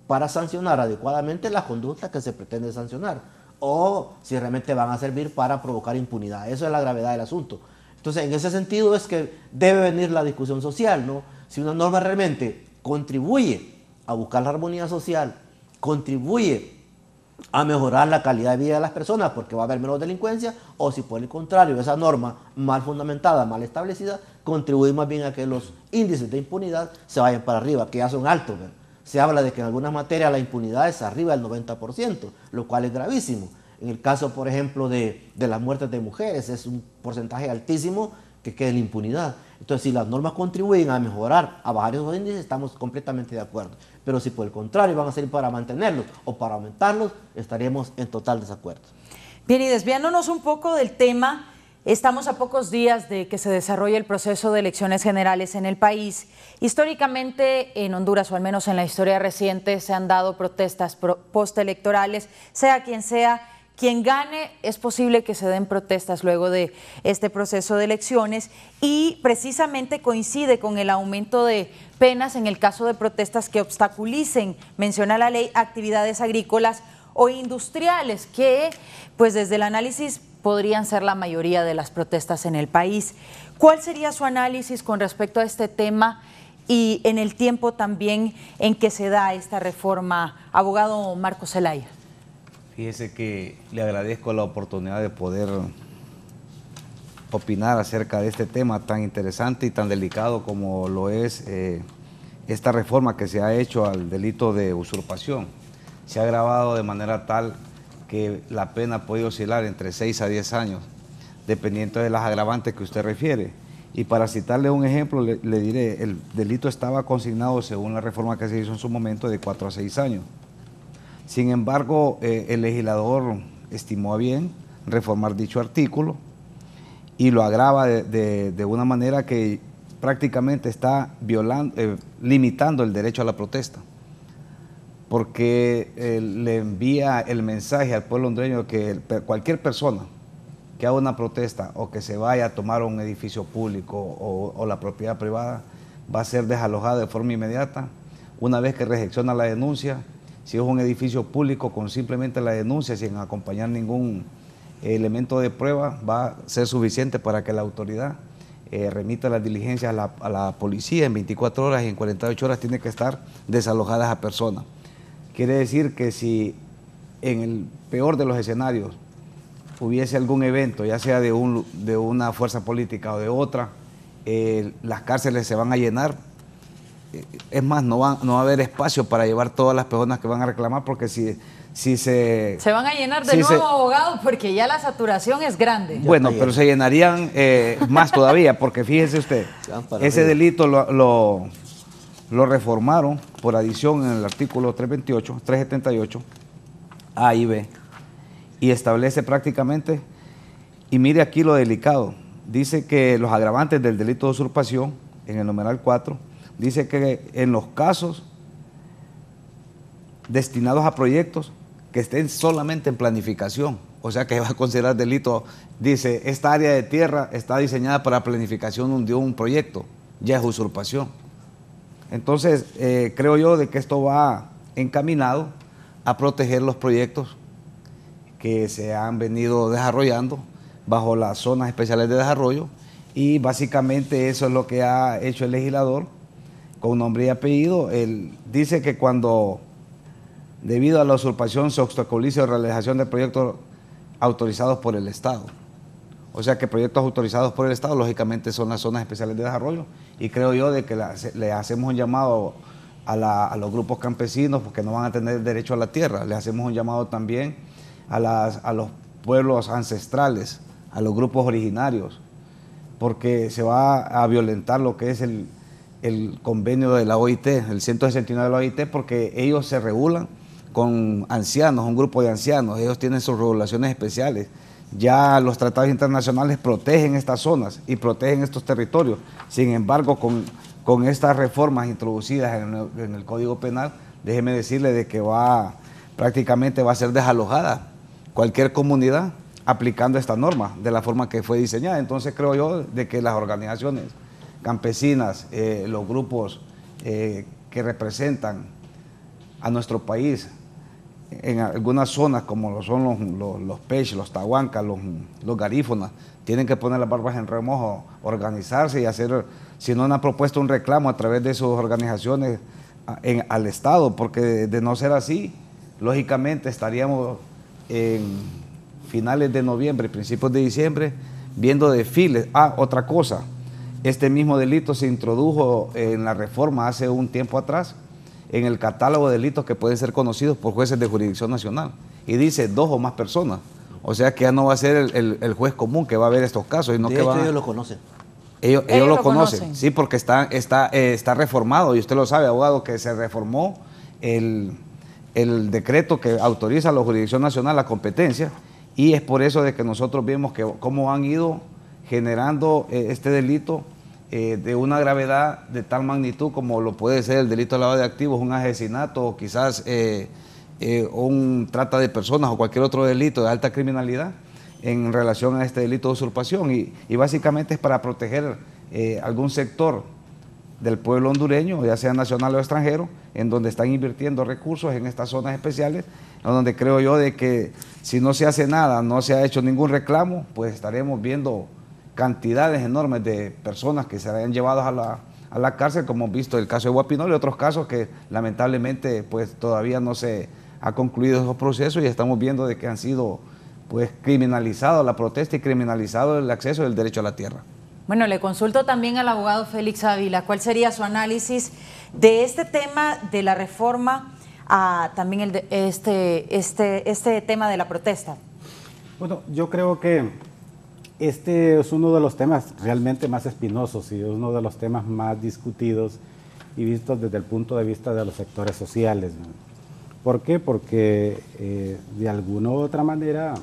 para sancionar adecuadamente la conducta que se pretende sancionar, o si realmente van a servir para provocar impunidad. Eso es la gravedad del asunto. Entonces, en ese sentido es que debe venir la discusión social, ¿no? Si una norma realmente contribuye a buscar la armonía social, contribuye a mejorar la calidad de vida de las personas porque va a haber menos delincuencia, o si por el contrario esa norma mal fundamentada, mal establecida, contribuye más bien a que los índices de impunidad se vayan para arriba, que ya son altos, ¿verdad? Se habla de que en algunas materias la impunidad es arriba del 90%, lo cual es gravísimo. En el caso, por ejemplo, de las muertes de mujeres, es un porcentaje altísimo que queda en la impunidad. Entonces, si las normas contribuyen a mejorar, a bajar esos índices, estamos completamente de acuerdo. Pero si por el contrario van a ser para mantenerlos o para aumentarlos, estaríamos en total desacuerdo. Bien, y desviándonos un poco del tema, estamos a pocos días de que se desarrolle el proceso de elecciones generales en el país. Históricamente en Honduras, o al menos en la historia reciente, se han dado protestas postelectorales, sea quien gane, es posible que se den protestas luego de este proceso de elecciones, y precisamente coincide con el aumento de penas en el caso de protestas que obstaculicen, menciona la ley, actividades agrícolas o industriales, que pues desde el análisis podrían ser la mayoría de las protestas en el país. ¿Cuál sería su análisis con respecto a este tema y en el tiempo también en que se da esta reforma, abogado Marcos Zelaya? Fíjese que le agradezco la oportunidad de poder opinar acerca de este tema tan interesante y tan delicado como lo es esta reforma que se ha hecho al delito de usurpación. Se ha agravado de manera tal que la pena puede oscilar entre 6 a 10 años, dependiendo de las agravantes que usted refiere. Y para citarle un ejemplo, le diré, el delito estaba consignado, según la reforma que se hizo en su momento, de 4 a 6 años. Sin embargo, el legislador estimó a bien reformar dicho artículo y lo agrava de una manera que prácticamente está limitando el derecho a la protesta, porque le envía el mensaje al pueblo hondureño que cualquier persona que haga una protesta o que se vaya a tomar un edificio público o la propiedad privada va a ser desalojada de forma inmediata una vez que recepciona la denuncia. Si es un edificio público, con simplemente la denuncia, sin acompañar ningún elemento de prueba, va a ser suficiente para que la autoridad remita las diligencias a la policía en 24 horas y en 48 horas tiene que estar desalojada esa persona. Quiere decir que si en el peor de los escenarios hubiese algún evento, ya sea de una fuerza política o de otra, las cárceles se van a llenar. Es más, no va a haber espacio para llevar todas las personas que van a reclamar, porque si se van a llenar de nuevo, abogados, porque ya la saturación es grande. Bueno, pero se llenarían más todavía, porque fíjese usted, ese delito lo reformaron por adición en el artículo 378 A y B, y establece prácticamente, y mire aquí lo delicado, dice que los agravantes del delito de usurpación, en el numeral 4, dice que en los casos destinados a proyectos que estén solamente en planificación, o sea que va a considerar delito, dice, esta área de tierra está diseñada para planificación de un proyecto, ya es usurpación. Entonces, creo yo de que esto va encaminado a proteger los proyectos que se han venido desarrollando bajo las zonas especiales de desarrollo, y básicamente eso es lo que ha hecho el legislador con nombre y apellido. Él dice que cuando, debido a la usurpación, se obstaculice la realización de proyectos autorizados por el Estado. O sea que proyectos autorizados por el Estado, lógicamente, son las zonas especiales de desarrollo, y creo yo de que le hacemos un llamado a los grupos campesinos, porque no van a tener derecho a la tierra. Le hacemos un llamado también a los pueblos ancestrales, a los grupos originarios, porque se va a violentar lo que es el convenio de la OIT, el 169 de la OIT, porque ellos se regulan con ancianos, un grupo de ancianos, ellos tienen sus regulaciones especiales. Ya los tratados internacionales protegen estas zonas y protegen estos territorios. Sin embargo, con estas reformas introducidas en el Código Penal, déjeme decirle de que prácticamente va a ser desalojada cualquier comunidad aplicando esta norma de la forma que fue diseñada. Entonces creo yo de que las organizaciones campesinas, los grupos que representan a nuestro país en algunas zonas como lo son los Pech, los Tahuancas, los Garífonas, tienen que poner las barbas en remojo, organizarse y hacer, si no han propuesto un reclamo a través de sus organizaciones al Estado, porque de no ser así, lógicamente estaríamos en finales de noviembre, principios de diciembre, viendo desfiles. Otra cosa, este mismo delito se introdujo en la reforma hace un tiempo atrás, en el catálogo de delitos que pueden ser conocidos por jueces de jurisdicción nacional, y dice 2 o más personas. O sea que ya no va a ser el juez común que va a ver estos casos. Sino de que hecho, ellos lo conocen. Ellos lo conocen, sí, porque está reformado, y usted lo sabe, abogado, que se reformó el decreto que autoriza a la jurisdicción nacional la competencia, y es por eso de que nosotros vemos que cómo han ido generando este delito de una gravedad de tal magnitud como lo puede ser el delito de lavado de activos, un asesinato, o quizás un trata de personas o cualquier otro delito de alta criminalidad en relación a este delito de usurpación, y básicamente es para proteger algún sector del pueblo hondureño, ya sea nacional o extranjero, en donde están invirtiendo recursos en estas zonas especiales, en donde creo yo de que si no se hace nada, no se ha hecho ningún reclamo, pues estaremos viendo cantidades enormes de personas que se hayan llevado a la cárcel, como hemos visto el caso de Guapinol y otros casos que lamentablemente pues todavía no se ha concluido esos procesos, y estamos viendo de que han sido pues criminalizado la protesta y criminalizado el acceso del derecho a la tierra. Bueno, le consulto también al abogado Félix Ávila, ¿cuál sería su análisis de este tema de la reforma a también este tema de la protesta? Bueno, yo creo que este es uno de los temas realmente más espinosos y uno de los temas más discutidos y vistos desde el punto de vista de los sectores sociales, ¿no? ¿Por qué? Porque de alguna u otra manera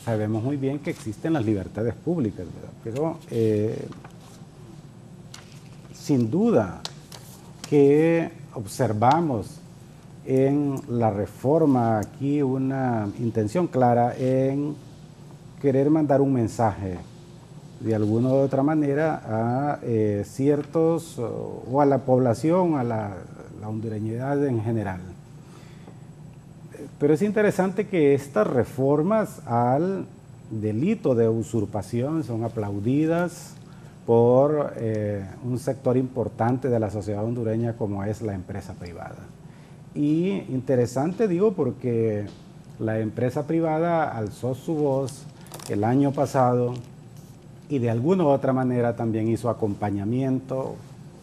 sabemos muy bien que existen las libertades públicas, ¿verdad? Pero sin duda que observamos en la reforma aquí una intención clara en querer mandar un mensaje de alguna u otra manera a ciertos o a la población, a la hondureñidad en general. Pero es interesante que estas reformas al delito de usurpación son aplaudidas por un sector importante de la sociedad hondureña como es la empresa privada. Y interesante digo porque la empresa privada alzó su voz el año pasado y de alguna u otra manera también hizo acompañamiento,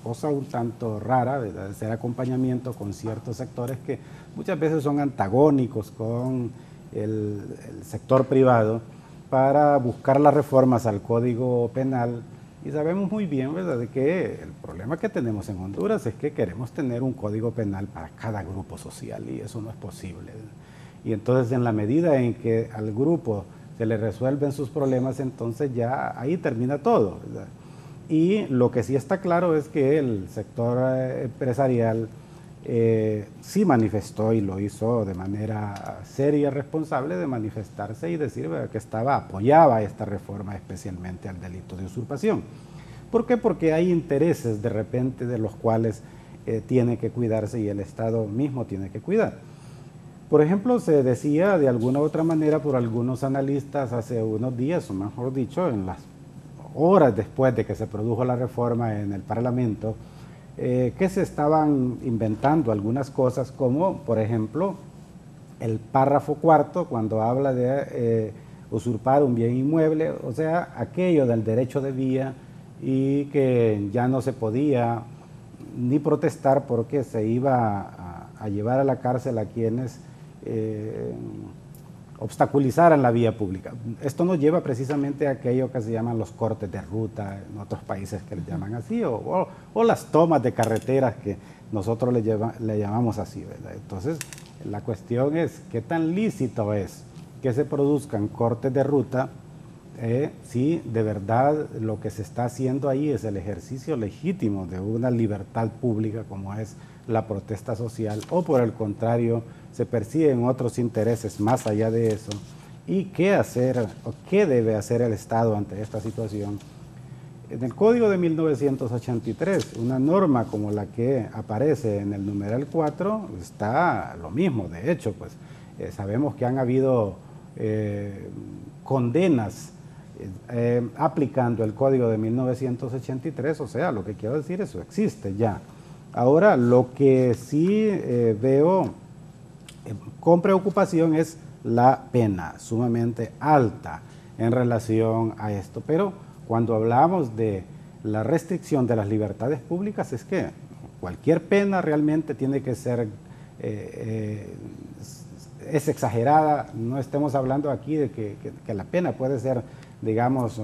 cosa un tanto rara, ¿verdad?, hacer acompañamiento con ciertos sectores que muchas veces son antagónicos con el sector privado para buscar las reformas al Código Penal. Y sabemos muy bien, ¿verdad?, de que el problema que tenemos en Honduras es que queremos tener un Código Penal para cada grupo social y eso no es posible. Y entonces en la medida en que al grupo se le resuelven sus problemas, entonces ya ahí termina todo, ¿verdad? Y lo que sí está claro es que el sector empresarial sí manifestó y lo hizo de manera seria, responsable de manifestarse y decir, ¿verdad?, que apoyaba esta reforma, especialmente al delito de usurpación. ¿Por qué? Porque hay intereses de repente de los cuales tiene que cuidarse y el Estado mismo tiene que cuidar. Por ejemplo, se decía de alguna u otra manera por algunos analistas hace unos días, o mejor dicho, en las horas después de que se produjo la reforma en el Parlamento, que se estaban inventando algunas cosas como, por ejemplo, el párrafo cuarto, cuando habla de usurpar un bien inmueble, o sea, aquello del derecho de vía, y que ya no se podía ni protestar porque se iba a llevar a la cárcel a quienes obstaculizaran la vía pública. Esto nos lleva precisamente a aquello que se llaman los cortes de ruta, en otros países que le llaman así, o las tomas de carreteras que nosotros le llamamos así, ¿verdad? Entonces, la cuestión es qué tan lícito es que se produzcan cortes de ruta si de verdad lo que se está haciendo ahí es el ejercicio legítimo de una libertad pública como es la protesta social, o por el contrario se persiguen otros intereses más allá de eso ¿Y qué hacer o qué debe hacer el Estado ante esta situación? En el Código de 1983, una norma como la que aparece en el numeral 4 está lo mismo. De hecho, pues sabemos que han habido condenas aplicando el Código de 1983, o sea, lo que quiero decir, eso existe ya. Ahora, lo que sí veo con preocupación es la pena sumamente alta en relación a esto, pero cuando hablamos de la restricción de las libertades públicas, es que cualquier pena realmente tiene que ser, es exagerada. No estemos hablando aquí de que la pena puede ser, digamos,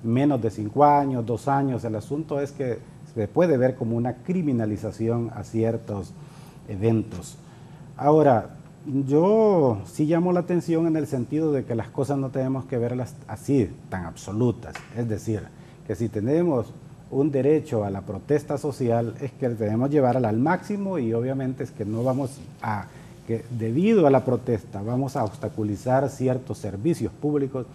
menos de 5 años, 2 años. El asunto es que se puede ver como una criminalización a ciertos eventos. Ahora, yo sí llamo la atención en el sentido de que las cosas no tenemos que verlas así, tan absolutas. Es decir, que si tenemos un derecho a la protesta social, es que debemos llevarla al máximo, y obviamente es que no vamos a, que debido a la protesta vamos a obstaculizar ciertos servicios públicos.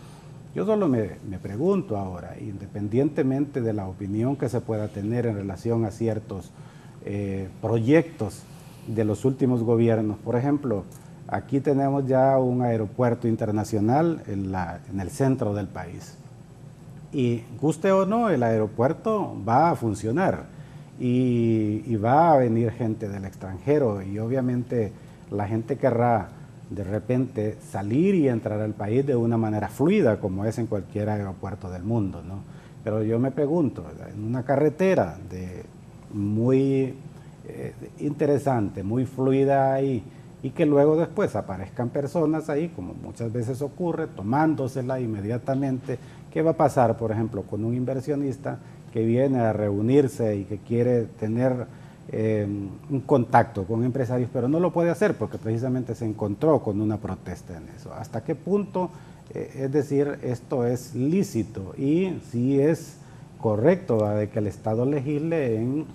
Yo solo me pregunto ahora, independientemente de la opinión que se pueda tener en relación a ciertos proyectos de los últimos gobiernos. Por ejemplo, aquí tenemos ya un aeropuerto internacional en el centro del país. Y guste o no, el aeropuerto va a funcionar y va a venir gente del extranjero, y obviamente la gente querrá de repente salir y entrar al país de una manera fluida, como es en cualquier aeropuerto del mundo, ¿no? Pero yo me pregunto, en una carretera muy interesante, muy fluida ahí, y que luego después aparezcan personas ahí, como muchas veces ocurre, tomándosela inmediatamente. ¿Qué va a pasar, por ejemplo, con un inversionista que viene a reunirse y que quiere tener un contacto con empresarios, pero no lo puede hacer porque precisamente se encontró con una protesta en eso? ¿Hasta qué punto, es decir, esto es lícito? Y si es correcto de que el Estado legisle en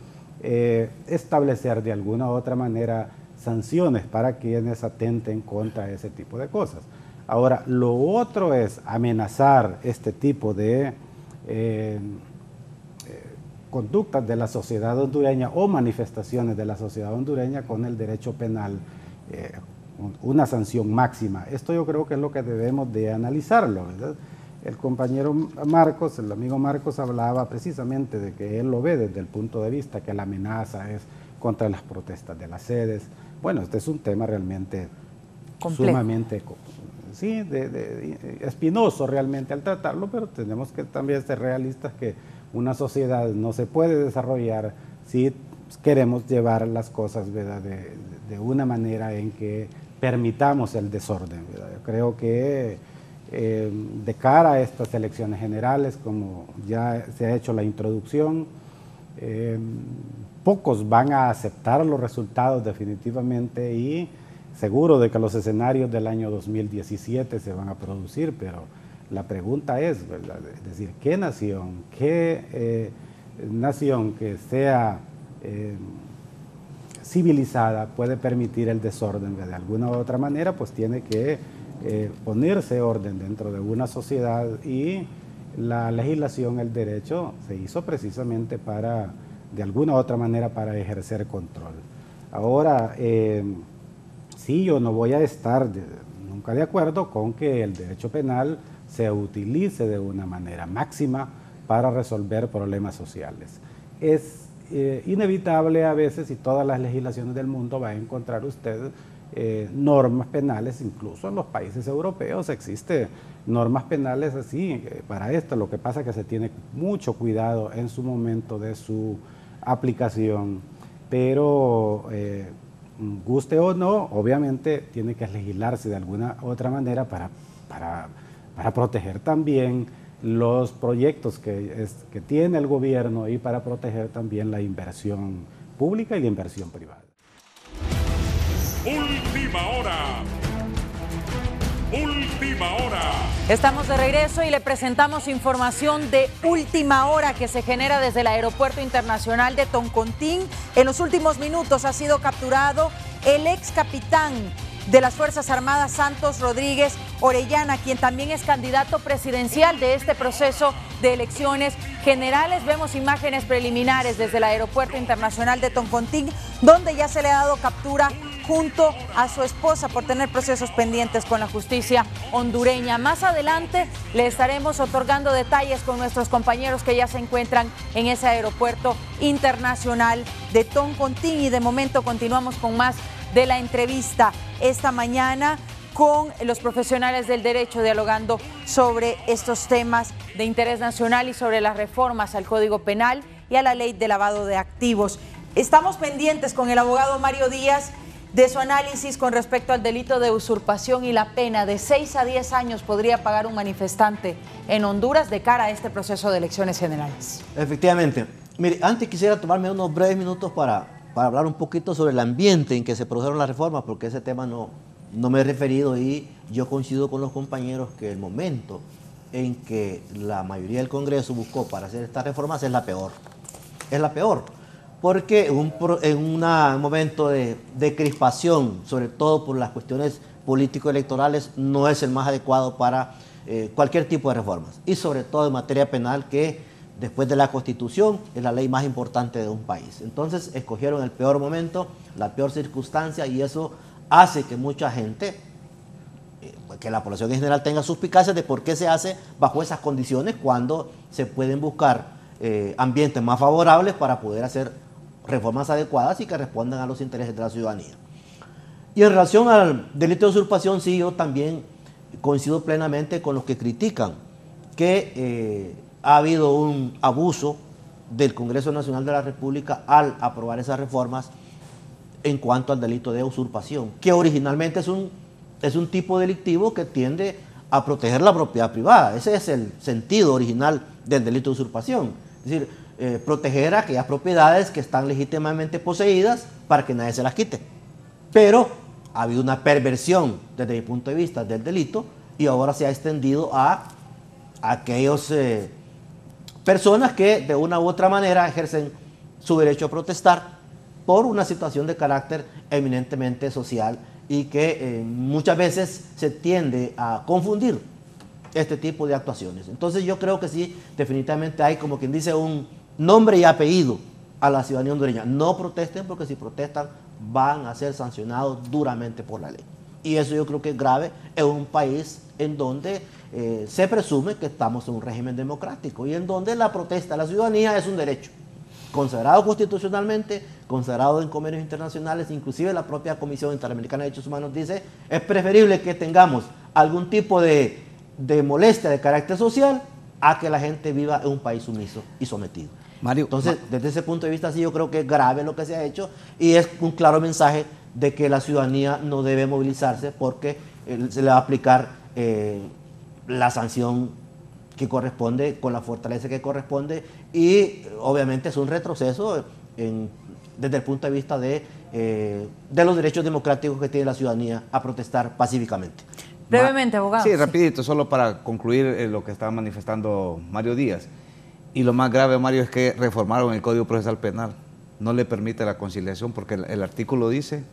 establecer de alguna u otra manera sanciones para quienes atenten contra ese tipo de cosas. Ahora, lo otro es amenazar este tipo de conductas de la sociedad hondureña o manifestaciones de la sociedad hondureña con el derecho penal, una sanción máxima. Esto yo creo que es lo que debemos de analizarlo, ¿verdad? El compañero Marcos, el amigo Marcos, hablaba precisamente de que él lo ve desde el punto de vista que la amenaza es contra las protestas de las sedes. Bueno, este es un tema realmente complejo, sumamente, sí, espinoso realmente al tratarlo, pero tenemos que también ser realistas que una sociedad no se puede desarrollar si queremos llevar las cosas, ¿verdad?, de una manera en que permitamos el desorden, ¿verdad? Yo creo que de cara a estas elecciones generales, como ya se ha hecho la introducción, pocos van a aceptar los resultados definitivamente, y seguro de que los escenarios del año 2017 se van a producir, pero la pregunta es, ¿verdad?, es decir, ¿qué nación que sea civilizada puede permitir el desorden? De alguna u otra manera, pues tiene que ponerse orden dentro de una sociedad, y la legislación, el derecho, se hizo precisamente para, de alguna u otra manera, para ejercer control. Ahora, sí, yo no voy a estar nunca de acuerdo con que el derecho penal se utilice de una manera máxima para resolver problemas sociales. Es inevitable a veces, y todas las legislaciones del mundo va a encontrar usted normas penales, incluso en los países europeos existen normas penales así para esto. Lo que pasa es que se tiene mucho cuidado en su momento de su aplicación, pero guste o no, obviamente tiene que legislarse de alguna otra manera para proteger también los proyectos que tiene el gobierno, y para proteger también la inversión pública y la inversión privada. Última hora. Última hora. Estamos de regreso y le presentamos información de última hora que se genera desde el Aeropuerto Internacional de Toncontín. En los últimos minutos ha sido capturado el ex capitán de las Fuerzas Armadas, Santos Rodríguez Orellana, quien también es candidato presidencial de este proceso de elecciones generales. Vemos imágenes preliminares desde el Aeropuerto Internacional de Toncontín, donde ya se le ha dado captura junto a su esposa por tener procesos pendientes con la justicia hondureña. Más adelante le estaremos otorgando detalles con nuestros compañeros que ya se encuentran en ese aeropuerto internacional de Toncontín, y de momento continuamos con más de la entrevista esta mañana con los profesionales del derecho, dialogando sobre estos temas de interés nacional y sobre las reformas al Código Penal y a la ley de lavado de activos. Estamos pendientes con el abogado Mario Díaz de su análisis con respecto al delito de usurpación y la pena de 6 a 10 años podría pagar un manifestante en Honduras de cara a este proceso de elecciones generales. Efectivamente. Mire, antes quisiera tomarme unos breves minutos para hablar un poquito sobre el ambiente en que se produjeron las reformas, porque ese tema no me he referido, y yo coincido con los compañeros que el momento en que la mayoría del Congreso buscó para hacer estas reformas es la peor. Es la peor, porque en un momento de crispación, sobre todo por las cuestiones político-electorales, no es el más adecuado para cualquier tipo de reformas, y sobre todo en materia penal, que después de la Constitución es la ley más importante de un país. Entonces escogieron el peor momento, la peor circunstancia, y eso hace que mucha gente, que la población en general tenga suspicacias de por qué se hace bajo esas condiciones, cuando se pueden buscar ambientes más favorables para poder hacer reformas adecuadas y que respondan a los intereses de la ciudadanía. Y en relación al delito de usurpación, sí, yo también coincido plenamente con los que critican que ha habido un abuso del Congreso Nacional de la República al aprobar esas reformas en cuanto al delito de usurpación, que originalmente es un tipo delictivo que tiende a proteger la propiedad privada. Ese es el sentido original del delito de usurpación. Es decir, proteger aquellas propiedades que están legítimamente poseídas para que nadie se las quite. Pero ha habido una perversión, desde mi punto de vista, del delito, y ahora se ha extendido a aquellos personas que de una u otra manera ejercen su derecho a protestar por una situación de carácter eminentemente social, y que muchas veces se tiende a confundir este tipo de actuaciones. Entonces yo creo que sí, definitivamente hay, como quien dice, un nombre y apellido a la ciudadanía hondureña. No protesten, porque si protestan van a ser sancionados duramente por la ley. Y eso yo creo que es grave en un país en donde se presume que estamos en un régimen democrático, y en donde la protesta de la ciudadanía es un derecho consagrado constitucionalmente, consagrado en convenios internacionales. Inclusive la propia Comisión Interamericana de Derechos Humanos dice: es preferible que tengamos algún tipo de molestia de carácter social a que la gente viva en un país sumiso y sometido. Mario, entonces, desde ese punto de vista, sí, yo creo que es grave lo que se ha hecho, y es un claro mensaje de que la ciudadanía no debe movilizarse, porque se le va a aplicar la sanción que corresponde, con la fortaleza que corresponde, y obviamente es un retroceso desde el punto de vista de los derechos democráticos que tiene la ciudadanía a protestar pacíficamente. Brevemente, abogado. Sí, rapidito, solo para concluir lo que estaba manifestando Mario Díaz. Y lo más grave, Mario, es que reformaron el Código Procesal Penal. No le permite la conciliación, porque el artículo dice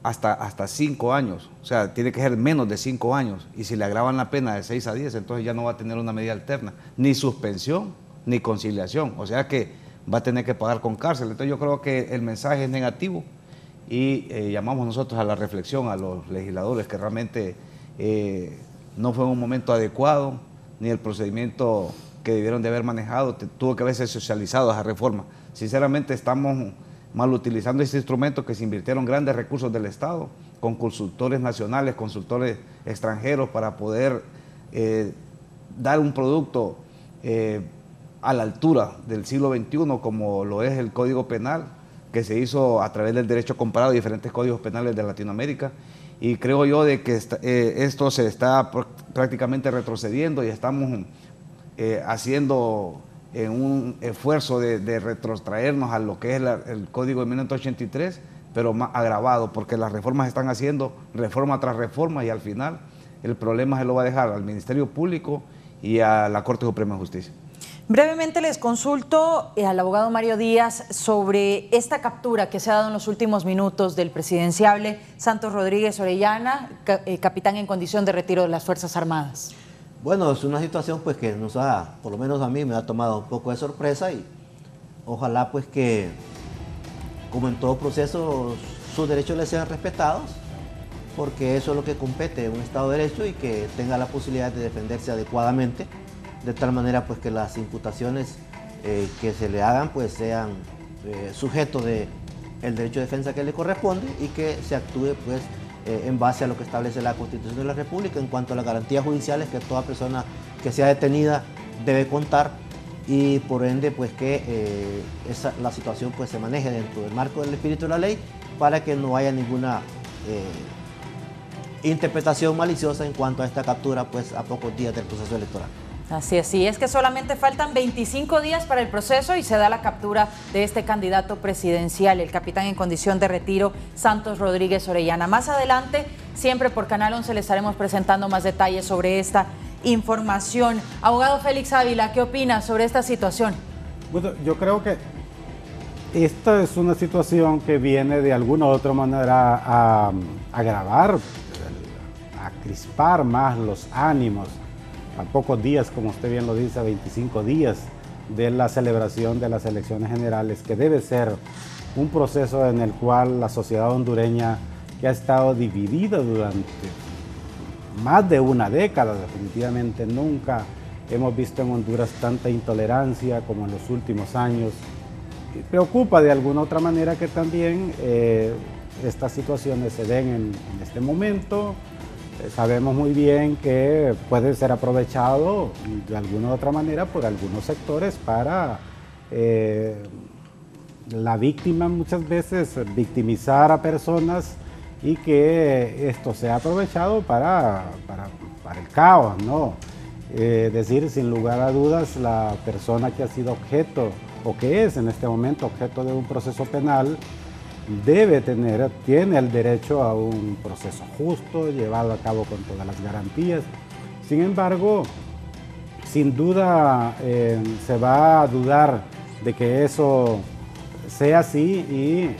hasta 5 años. O sea, tiene que ser menos de 5 años. Y si le agravan la pena de 6 a 10, entonces ya no va a tener una medida alterna. Ni suspensión, ni conciliación. O sea que va a tener que pagar con cárcel. Entonces yo creo que el mensaje es negativo, y llamamos nosotros a la reflexión a los legisladores, que realmente no fue un momento adecuado, ni el procedimiento que debieron de haber manejado tuvo que haberse socializado esa reforma. Sinceramente estamos mal utilizando este instrumento, que se invirtieron grandes recursos del Estado, con consultores nacionales, consultores extranjeros, para poder dar un producto a la altura del siglo XXI, como lo es el Código Penal, que se hizo a través del derecho comparado de diferentes códigos penales de Latinoamérica. Y creo yo de que esto se está prácticamente retrocediendo, y estamos haciendo un esfuerzo de retrotraernos a lo que es el Código de 1983, pero más agravado, porque las reformas están haciendo reforma tras reforma, y al final el problema se lo va a dejar al Ministerio Público y a la Corte Suprema de Justicia. Brevemente les consulto al abogado Mario Díaz sobre esta captura que se ha dado en los últimos minutos del presidenciable Santos Rodríguez Orellana, capitán en condición de retiro de las Fuerzas Armadas. Bueno, es una situación pues que nos ha, por lo menos a mí me ha tomado un poco de sorpresa y ojalá pues que, como en todo proceso, sus derechos les sean respetados, porque eso es lo que compete en un Estado de Derecho y que tenga la posibilidad de defenderse adecuadamente, de tal manera pues que las imputaciones que se le hagan pues sean sujetos del derecho de defensa que le corresponde y que se actúe pues en base a lo que establece la Constitución de la República en cuanto a las garantías judiciales que toda persona que sea detenida debe contar y por ende pues que la situación pues se maneje dentro del marco del espíritu de la ley para que no haya ninguna interpretación maliciosa en cuanto a esta captura pues a pocos días del proceso electoral. Así es que solamente faltan 25 días para el proceso y se da la captura de este candidato presidencial, el capitán en condición de retiro, Santos Rodríguez Orellana. Más adelante, siempre por Canal 11, le estaremos presentando más detalles sobre esta información. Abogado Félix Ávila, ¿qué opina sobre esta situación? Bueno, yo creo que esta es una situación que viene de alguna u otra manera a agravar, a crispar más los ánimos. A pocos días, como usted bien lo dice, a 25 días de la celebración de las elecciones generales, que debe ser un proceso en el cual la sociedad hondureña, que ha estado dividida durante más de una década, definitivamente nunca hemos visto en Honduras tanta intolerancia como en los últimos años. Y preocupa de alguna otra manera que también estas situaciones se den en este momento. Sabemos muy bien que puede ser aprovechado de alguna u otra manera por algunos sectores para la víctima muchas veces victimizar a personas y que esto sea aprovechado para el caos, ¿no? Decir sin lugar a dudas la persona que ha sido objeto o que es en este momento objeto de un proceso penal tiene el derecho a un proceso justo, llevado a cabo con todas las garantías. Sin embargo, sin duda se va a dudar de que eso sea así y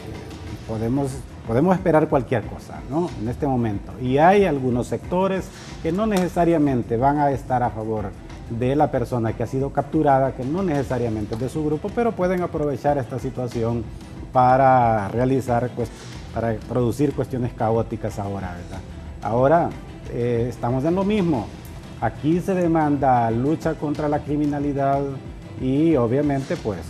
podemos esperar cualquier cosa, ¿no? En este momento. Y hay algunos sectores que no necesariamente van a estar a favor de la persona que ha sido capturada, que no necesariamente es de su grupo, pero pueden aprovechar esta situación para para producir cuestiones caóticas ahora, ¿verdad? Ahora estamos en lo mismo. Aquí se demanda lucha contra la criminalidad y obviamente pues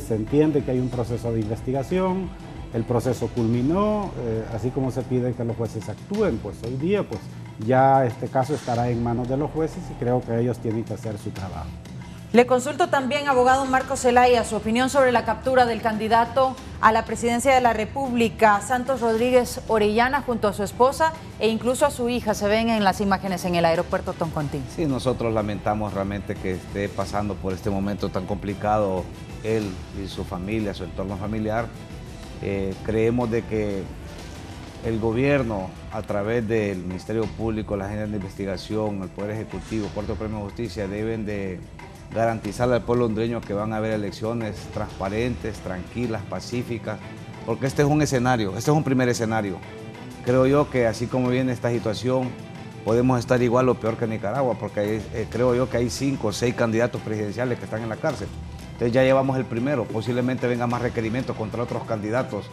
se entiende que hay un proceso de investigación, el proceso culminó, así como se pide que los jueces actúen, pues hoy día pues ya este caso estará en manos de los jueces y creo que ellos tienen que hacer su trabajo. Le consulto también, abogado Marcos Zelaya, su opinión sobre la captura del candidato a la presidencia de la República, Santos Rodríguez Orellana, junto a su esposa e incluso a su hija. Se ven en las imágenes en el aeropuerto Toncontín. Sí, nosotros lamentamos realmente que esté pasando por este momento tan complicado él y su familia, su entorno familiar. Creemos de que el gobierno, a través del Ministerio Público, la Agencia de Investigación, el Poder Ejecutivo, Cuarto Premio de Justicia, deben de garantizarle al pueblo hondureño que van a haber elecciones transparentes, tranquilas, pacíficas, porque este es un escenario, este es un primer escenario. Creo yo que así como viene esta situación, podemos estar igual o peor que Nicaragua, porque creo yo que hay 5 o 6 candidatos presidenciales que están en la cárcel. Entonces ya llevamos el primero, posiblemente vengan más requerimientos contra otros candidatos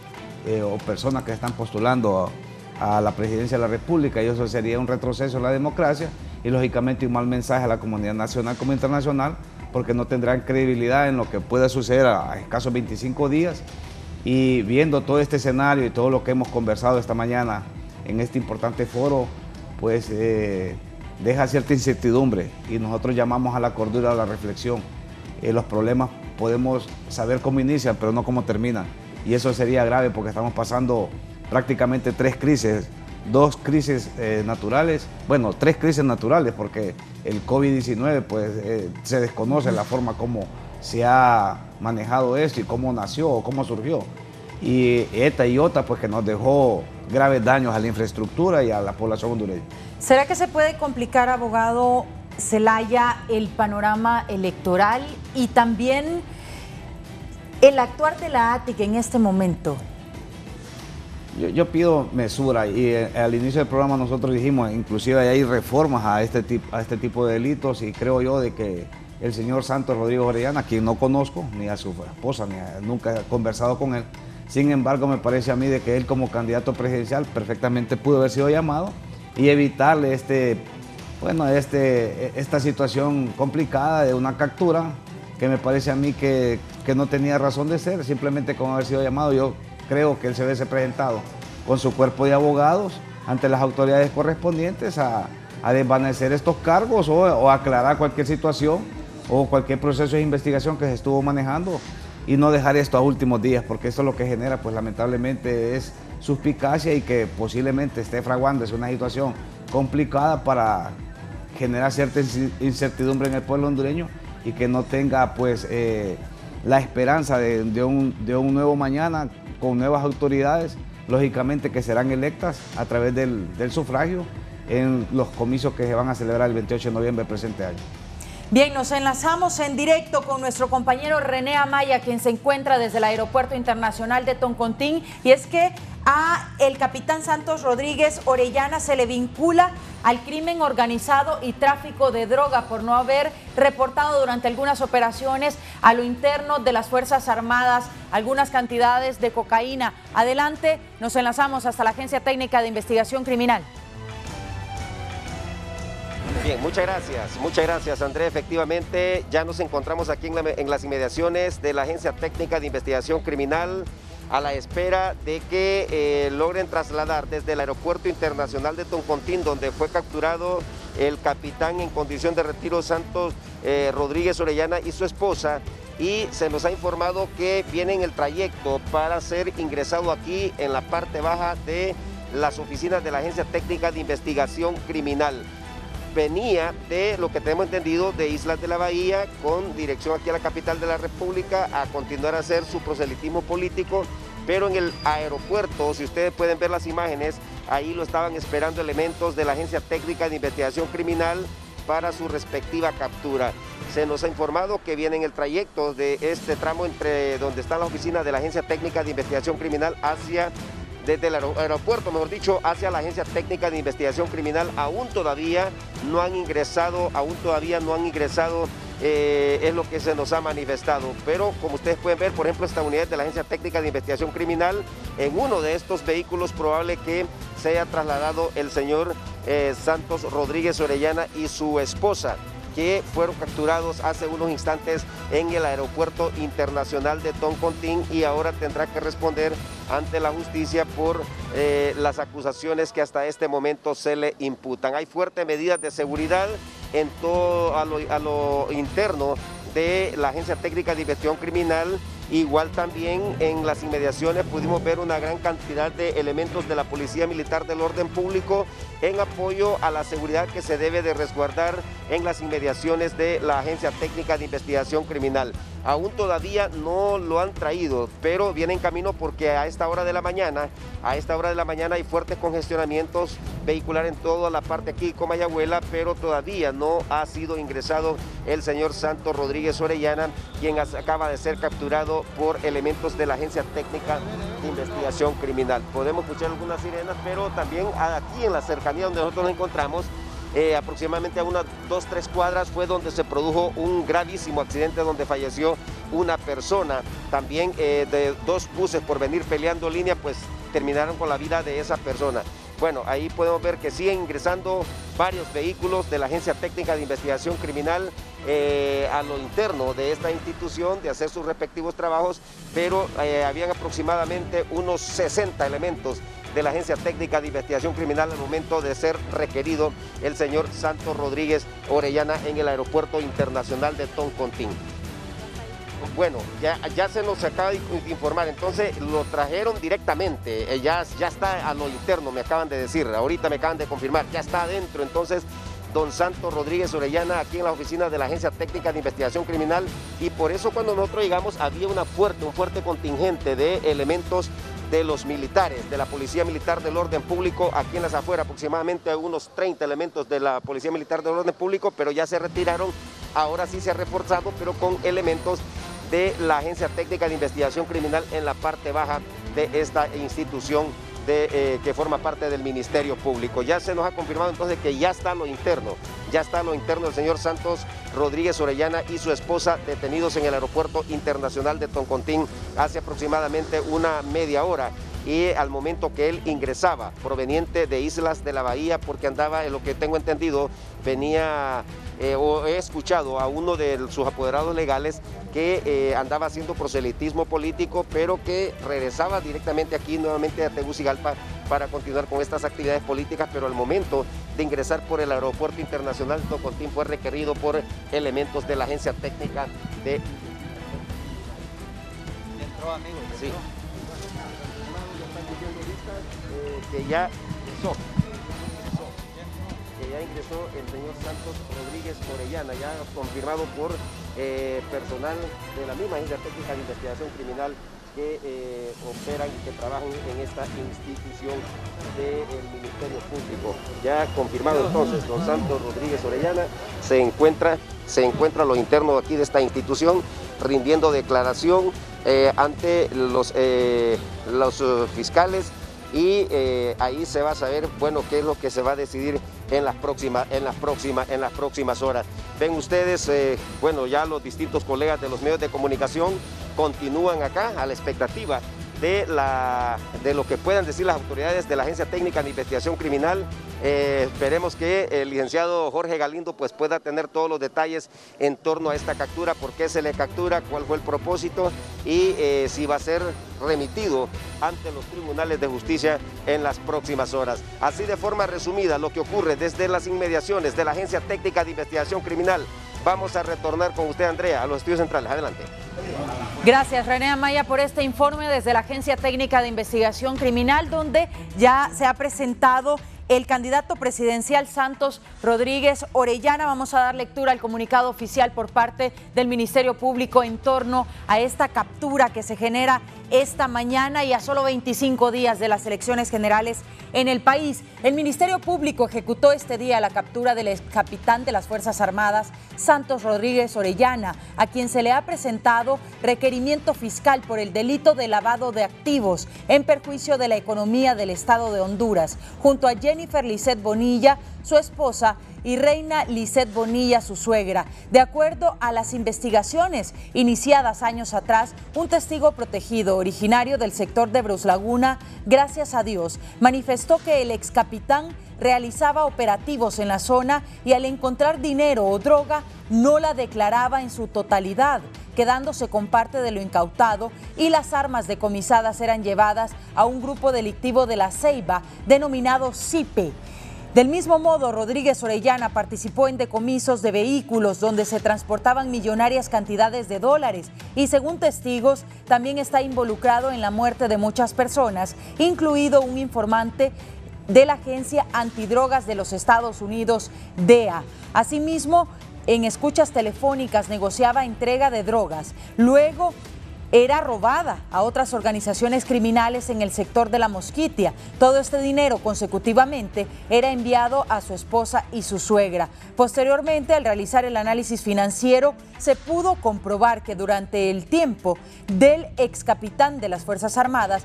o personas que están postulando a la presidencia de la República, y eso sería un retroceso en la democracia y lógicamente un mal mensaje a la comunidad nacional como internacional, porque no tendrán credibilidad en lo que pueda suceder a escasos 25 días. Y viendo todo este escenario y todo lo que hemos conversado esta mañana en este importante foro, pues deja cierta incertidumbre y nosotros llamamos a la cordura, a la reflexión. Los problemas podemos saber cómo inician, pero no cómo terminan. Y eso sería grave porque estamos pasando prácticamente 3 crisis, 2 crisis naturales, bueno, 3 crisis naturales, porque el COVID-19 pues se desconoce la forma como se ha manejado esto y cómo nació o cómo surgió. Y ETA y OTA pues que nos dejó graves daños a la infraestructura y a la población hondureña. ¿Será que se puede complicar, abogado, Celaya, el panorama electoral y también el actuar de la ATIC en este momento? Yo pido mesura y al inicio del programa nosotros dijimos, inclusive hay reformas a este tipo de delitos y creo yo de que el señor Santos Rodríguez Orellana, a quien no conozco, ni a su esposa, nunca he conversado con él, sin embargo me parece a mí de que él como candidato presidencial perfectamente pudo haber sido llamado y evitarle esta situación complicada de una captura que me parece a mí que no tenía razón de ser, simplemente con haber sido llamado. Yo creo que él se hubiese presentado con su cuerpo de abogados ante las autoridades correspondientes a desvanecer estos cargos o aclarar cualquier situación o cualquier proceso de investigación que se estuvo manejando y no dejar esto a últimos días, porque esto lo que genera, pues lamentablemente, es suspicacia y que posiblemente esté fraguándose una situación complicada para generar cierta incertidumbre en el pueblo hondureño y que no tenga pues la esperanza de un nuevo mañana con nuevas autoridades, lógicamente que serán electas a través del sufragio en los comicios que se van a celebrar el 28 de noviembre del presente año. Bien, nos enlazamos en directo con nuestro compañero René Amaya, quien se encuentra desde el Aeropuerto Internacional de Toncontín, y es que a el capitán Santos Rodríguez Orellana se le vincula al crimen organizado y tráfico de droga por no haber reportado durante algunas operaciones a lo interno de las Fuerzas Armadas algunas cantidades de cocaína. Adelante, nos enlazamos hasta la Agencia Técnica de Investigación Criminal. Bien, muchas gracias André. Efectivamente, ya nos encontramos aquí en las inmediaciones de la Agencia Técnica de Investigación Criminal a la espera de que logren trasladar desde el Aeropuerto Internacional de Toncontín, donde fue capturado el capitán en condición de retiro Santos Rodríguez Orellana y su esposa, y se nos ha informado que viene en el trayecto para ser ingresado aquí en la parte baja de las oficinas de la Agencia Técnica de Investigación Criminal. Venía de, lo que tenemos entendido, de Islas de la Bahía, con dirección aquí a la capital de la República, a continuar a hacer su proselitismo político, pero en el aeropuerto, si ustedes pueden ver las imágenes, ahí lo estaban esperando elementos de la Agencia Técnica de Investigación Criminal para su respectiva captura. Se nos ha informado que viene en el trayecto de este tramo entre donde está la oficina de la Agencia Técnica de Investigación Criminal desde el aeropuerto, mejor dicho, hacia la Agencia Técnica de Investigación Criminal. Aún todavía no han ingresado, es lo que se nos ha manifestado. Pero como ustedes pueden ver, por ejemplo, esta unidad de la Agencia Técnica de Investigación Criminal, en uno de estos vehículos probable que se haya trasladado el señor Santos Rodríguez Orellana y su esposa, que fueron capturados hace unos instantes en el Aeropuerto Internacional de Toncontín, y ahora tendrá que responder ante la justicia por las acusaciones que hasta este momento se le imputan. Hay fuertes medidas de seguridad en todo a lo interno de la Agencia Técnica de Investigación Criminal. Igual también en las inmediaciones pudimos ver una gran cantidad de elementos de la Policía Militar del Orden Público en apoyo a la seguridad que se debe de resguardar en las inmediaciones de la Agencia Técnica de Investigación Criminal. Aún todavía no lo han traído, pero viene en camino porque a esta hora de la mañana hay fuertes congestionamientos vehiculares en toda la parte aquí con Comayagüela, pero todavía no ha sido ingresado el señor Santos Rodríguez Orellana, quien acaba de ser capturado por elementos de la Agencia Técnica de Investigación Criminal. Podemos escuchar algunas sirenas, pero también aquí en la cercanía donde nosotros nos encontramos, aproximadamente a unas 2-3 cuadras, fue donde se produjo un gravísimo accidente donde falleció una persona. También de 2 buses por venir peleando línea, pues terminaron con la vida de esa persona. Bueno, ahí podemos ver que siguen ingresando varios vehículos de la Agencia Técnica de Investigación Criminal a lo interno de esta institución, de hacer sus respectivos trabajos, pero habían aproximadamente unos 60 elementos de la Agencia Técnica de Investigación Criminal al momento de ser requerido el señor Santos Rodríguez Orellana en el Aeropuerto Internacional de Toncontín. Bueno, ya se nos acaba de informar, entonces lo trajeron directamente, ya está a lo interno, me acaban de decir, ahorita me acaban de confirmar, ya está adentro, entonces don Santos Rodríguez Orellana aquí en la oficina de la Agencia Técnica de Investigación Criminal, y por eso cuando nosotros llegamos había un fuerte contingente de elementos de los militares, de la Policía Militar del Orden Público, aquí en las afueras, aproximadamente unos 30 elementos de la Policía Militar del Orden Público, pero ya se retiraron. Ahora sí se ha reforzado, pero con elementos de la Agencia Técnica de Investigación Criminal en la parte baja de esta institución que forma parte del Ministerio Público. Ya se nos ha confirmado entonces que ya está lo interno del señor Santos Rodríguez Orellana y su esposa detenidos en el Aeropuerto Internacional de Toncontín hace aproximadamente una media hora. Y al momento que él ingresaba, proveniente de Islas de la Bahía, porque andaba, en lo que tengo entendido, venía, o he escuchado a uno de sus apoderados legales que andaba haciendo proselitismo político, pero que regresaba directamente aquí nuevamente a Tegucigalpa para continuar con estas actividades políticas, pero al momento de ingresar por el Aeropuerto Internacional de Toncontín fue requerido por elementos de la Agencia Técnica de... ¿Entró, amigo? Sí. Que ya ingresó el señor Santos Rodríguez Orellana, ya confirmado por personal de la misma Agencia Técnica de Investigación Criminal que operan y que trabajan en esta institución del Ministerio Público. Ya confirmado entonces, don Santos Rodríguez Orellana se encuentra a lo interno aquí de esta institución, rindiendo declaración ante los fiscales. Y ahí se va a saber, bueno, qué es lo que se va a decidir en las próximas horas. Ven ustedes, bueno, ya los distintos colegas de los medios de comunicación continúan acá a la expectativa de lo que puedan decir las autoridades de la Agencia Técnica de Investigación Criminal. Esperemos que el licenciado Jorge Galindo pues pueda tener todos los detalles en torno a esta captura, por qué se le captura, cuál fue el propósito y si va a ser remitido ante los tribunales de justicia en las próximas horas. Así de forma resumida lo que ocurre desde las inmediaciones de la Agencia Técnica de Investigación Criminal. Vamos a retornar con usted, Andrea, a los estudios centrales. Adelante. Gracias, René Amaya, por este informe desde la Agencia Técnica de Investigación Criminal, donde ya se ha presentado el candidato presidencial Santos Rodríguez Orellana. Vamos a dar lectura al comunicado oficial por parte del Ministerio Público en torno a esta captura que se genera esta mañana y a solo 25 días de las elecciones generales en el país. El Ministerio Público ejecutó este día la captura del ex capitán de las Fuerzas Armadas, Santos Rodríguez Orellana, a quien se le ha presentado requerimiento fiscal por el delito de lavado de activos en perjuicio de la economía del Estado de Honduras, junto a Jennifer Lisset Bonilla, su esposa, y Reina Lisset Bonilla, su suegra. De acuerdo a las investigaciones iniciadas años atrás, un testigo protegido originario del sector de Brus Laguna, gracias a Dios, manifestó que el ex capitán realizaba operativos en la zona y al encontrar dinero o droga no la declaraba en su totalidad, quedándose con parte de lo incautado, y las armas decomisadas eran llevadas a un grupo delictivo de La Ceiba denominado CIPE. Del mismo modo, Rodríguez Orellana participó en decomisos de vehículos donde se transportaban millonarias cantidades de dólares y, según testigos, también está involucrado en la muerte de muchas personas, incluido un informante de la Agencia Antidrogas de los Estados Unidos, DEA. Asimismo, en escuchas telefónicas negociaba entrega de drogas. Luego era robada a otras organizaciones criminales en el sector de La Mosquitia. Todo este dinero consecutivamente era enviado a su esposa y su suegra. Posteriormente, al realizar el análisis financiero, se pudo comprobar que durante el tiempo del ex capitán de las Fuerzas Armadas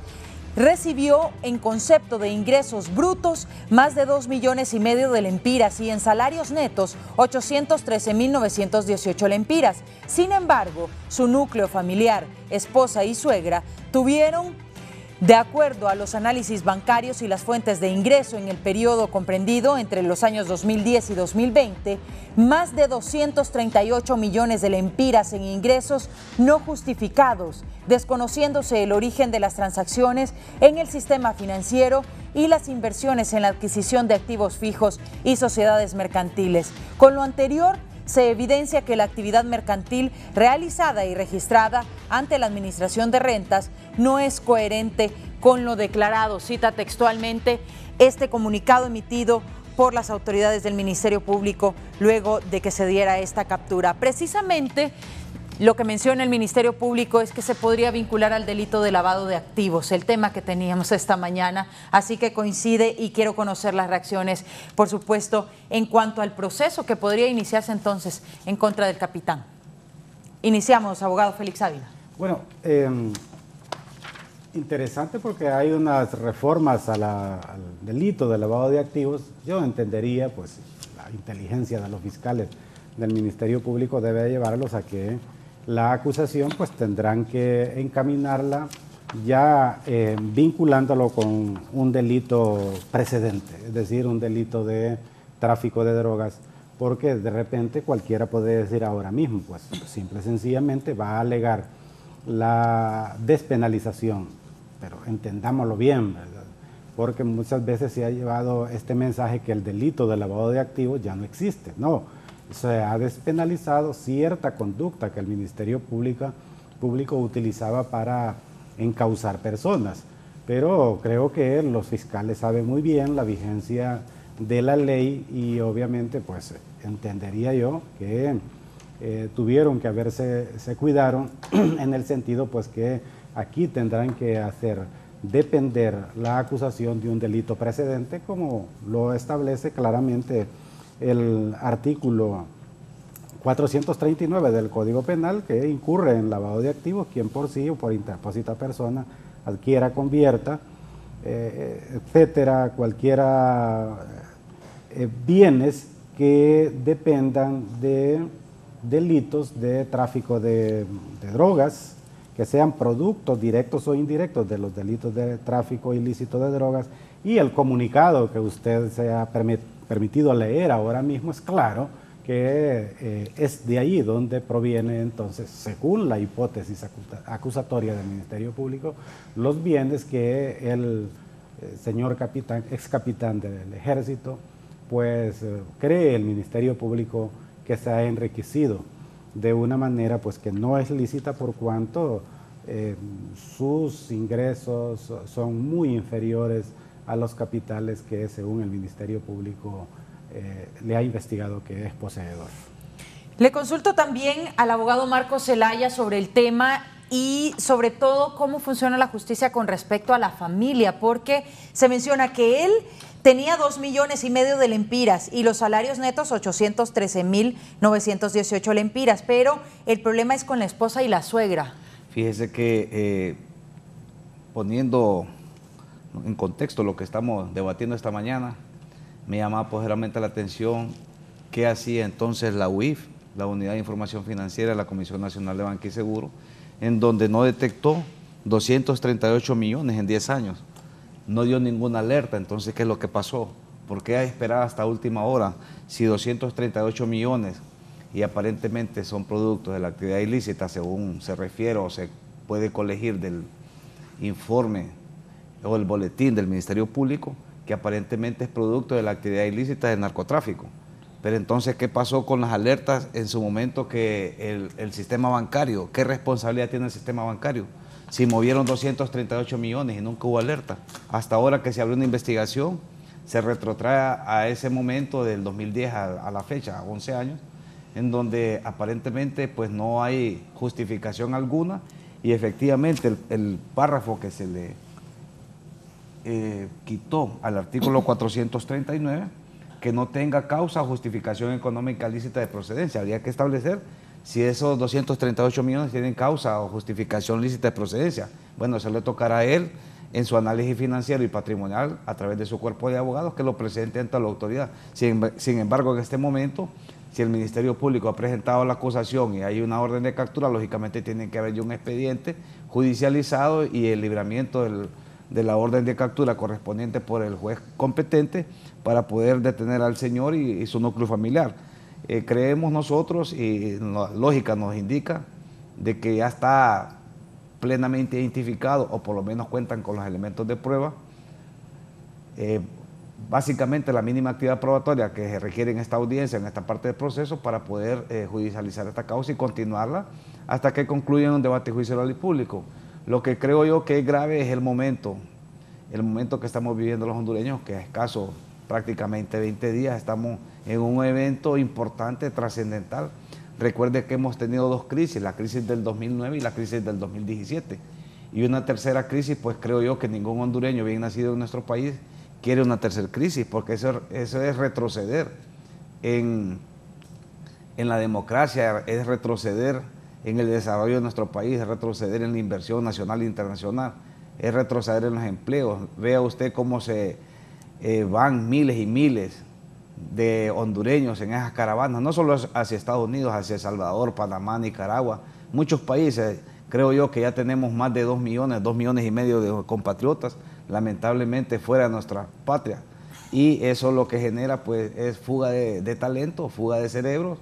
recibió en concepto de ingresos brutos más de 2,5 millones de lempiras y en salarios netos 813,918 lempiras. Sin embargo, su núcleo familiar, esposa y suegra, tuvieron, de acuerdo a los análisis bancarios y las fuentes de ingreso en el periodo comprendido entre los años 2010 y 2020, más de 238 millones de lempiras en ingresos no justificados, desconociéndose el origen de las transacciones en el sistema financiero y las inversiones en la adquisición de activos fijos y sociedades mercantiles. Con lo anterior, se evidencia que la actividad mercantil realizada y registrada ante la Administración de Rentas no es coherente con lo declarado. Cita textualmente este comunicado emitido por las autoridades del Ministerio Público luego de que se diera esta captura. Precisamente Lo que menciona el Ministerio Público es que se podría vincular al delito de lavado de activos, el tema que teníamos esta mañana, así que coincide y quiero conocer las reacciones, por supuesto, en cuanto al proceso que podría iniciarse entonces en contra del capitán. Iniciamos, abogado Félix Ávila. Bueno, interesante porque hay unas reformas al delito de lavado de activos. Yo entendería, pues, la inteligencia de los fiscales del Ministerio Público debe llevarlos a que la acusación pues tendrán que encaminarla ya vinculándolo con un delito precedente, es decir, un delito de tráfico de drogas, porque de repente cualquiera puede decir ahora mismo, pues simple y sencillamente va a alegar la despenalización, pero entendámoslo bien, ¿verdad? Porque muchas veces se ha llevado este mensaje que el delito de lavado de activos ya no existe, no. Se ha despenalizado cierta conducta que el Ministerio Público utilizaba para encausar personas, pero creo que los fiscales saben muy bien la vigencia de la ley y obviamente pues entendería yo que tuvieron que se cuidaron en el sentido pues que aquí tendrán que hacer depender la acusación de un delito precedente como lo establece claramente el artículo 439 del Código Penal, que incurre en lavado de activos, quien por sí o por interpósita persona adquiera, convierta, etcétera, cualquiera bienes que dependan de delitos de tráfico de drogas, que sean productos directos o indirectos de los delitos de tráfico ilícito de drogas, y el comunicado que usted se ha permitido leer ahora mismo es claro que es de ahí donde proviene entonces, según la hipótesis acusatoria del Ministerio Público, los bienes que el señor capitán, ex capitán del Ejército, pues cree el Ministerio Público que se ha enriquecido de una manera pues que no es lícita por cuanto sus ingresos son muy inferiores a los capitales que según el Ministerio Público le ha investigado que es poseedor. Le consulto también al abogado Marcos Zelaya sobre el tema y sobre todo cómo funciona la justicia con respecto a la familia, porque se menciona que él tenía 2,5 millones de lempiras y los salarios netos 813,918 lempiras, pero el problema es con la esposa y la suegra. Fíjese que poniendo en contexto lo que estamos debatiendo esta mañana, me llama poderosamente la atención qué hacía entonces la UIF, la Unidad de Información Financiera de la Comisión Nacional de Banca y Seguro, en donde no detectó 238 millones en 10 años. No dio ninguna alerta. Entonces, ¿qué es lo que pasó? ¿Por qué esperar hasta última hora si 238 millones y aparentemente son productos de la actividad ilícita, según se refiere o se puede colegir del informe o el boletín del Ministerio Público, que aparentemente es producto de la actividad ilícita del narcotráfico? Pero entonces, ¿qué pasó con las alertas en su momento que el sistema bancario? ¿Qué responsabilidad tiene el sistema bancario? Si movieron 238 millones y nunca hubo alerta. Hasta ahora que se abrió una investigación, se retrotrae a ese momento del 2010 a la fecha, a 11 años, en donde aparentemente pues no hay justificación alguna y efectivamente el párrafo que se le quitó al artículo 439, que no tenga causa o justificación económica lícita de procedencia. Habría que establecer si esos 238 millones tienen causa o justificación lícita de procedencia. Bueno, eso le tocará a él en su análisis financiero y patrimonial a través de su cuerpo de abogados que lo presente ante la autoridad. Sin embargo, en este momento, si el Ministerio Público ha presentado la acusación y hay una orden de captura, lógicamente tiene que haber ya un expediente judicializado y el libramiento de la orden de captura correspondiente por el juez competente para poder detener al señor y su núcleo familiar. Creemos nosotros, y la lógica nos indica, de que ya está plenamente identificado, o por lo menos cuentan con los elementos de prueba. Básicamente la mínima actividad probatoria que se requiere en esta audiencia, en esta parte del proceso, para poder judicializar esta causa y continuarla hasta que concluya un debate judicial y público. Lo que creo yo que es grave es el momento que estamos viviendo los hondureños, que es escaso prácticamente 20 días, estamos en un evento importante, trascendental, Recuerde que hemos tenido dos crisis, la crisis del 2009 y la crisis del 2017. Y una tercera crisis, pues creo yo que ningún hondureño bien nacido en nuestro país quiere una tercera crisis, porque eso es retroceder en la democracia, es retroceder en el desarrollo de nuestro país, es retroceder en la inversión nacional e internacional, es retroceder en los empleos. Vea usted cómo se van miles y miles de hondureños en esas caravanas, no solo hacia Estados Unidos, hacia El Salvador, Panamá, Nicaragua, muchos países. Creo yo que ya tenemos más de 2 millones, 2,5 millones de compatriotas, lamentablemente fuera de nuestra patria. Y eso lo que genera pues es fuga de talento, fuga de cerebros,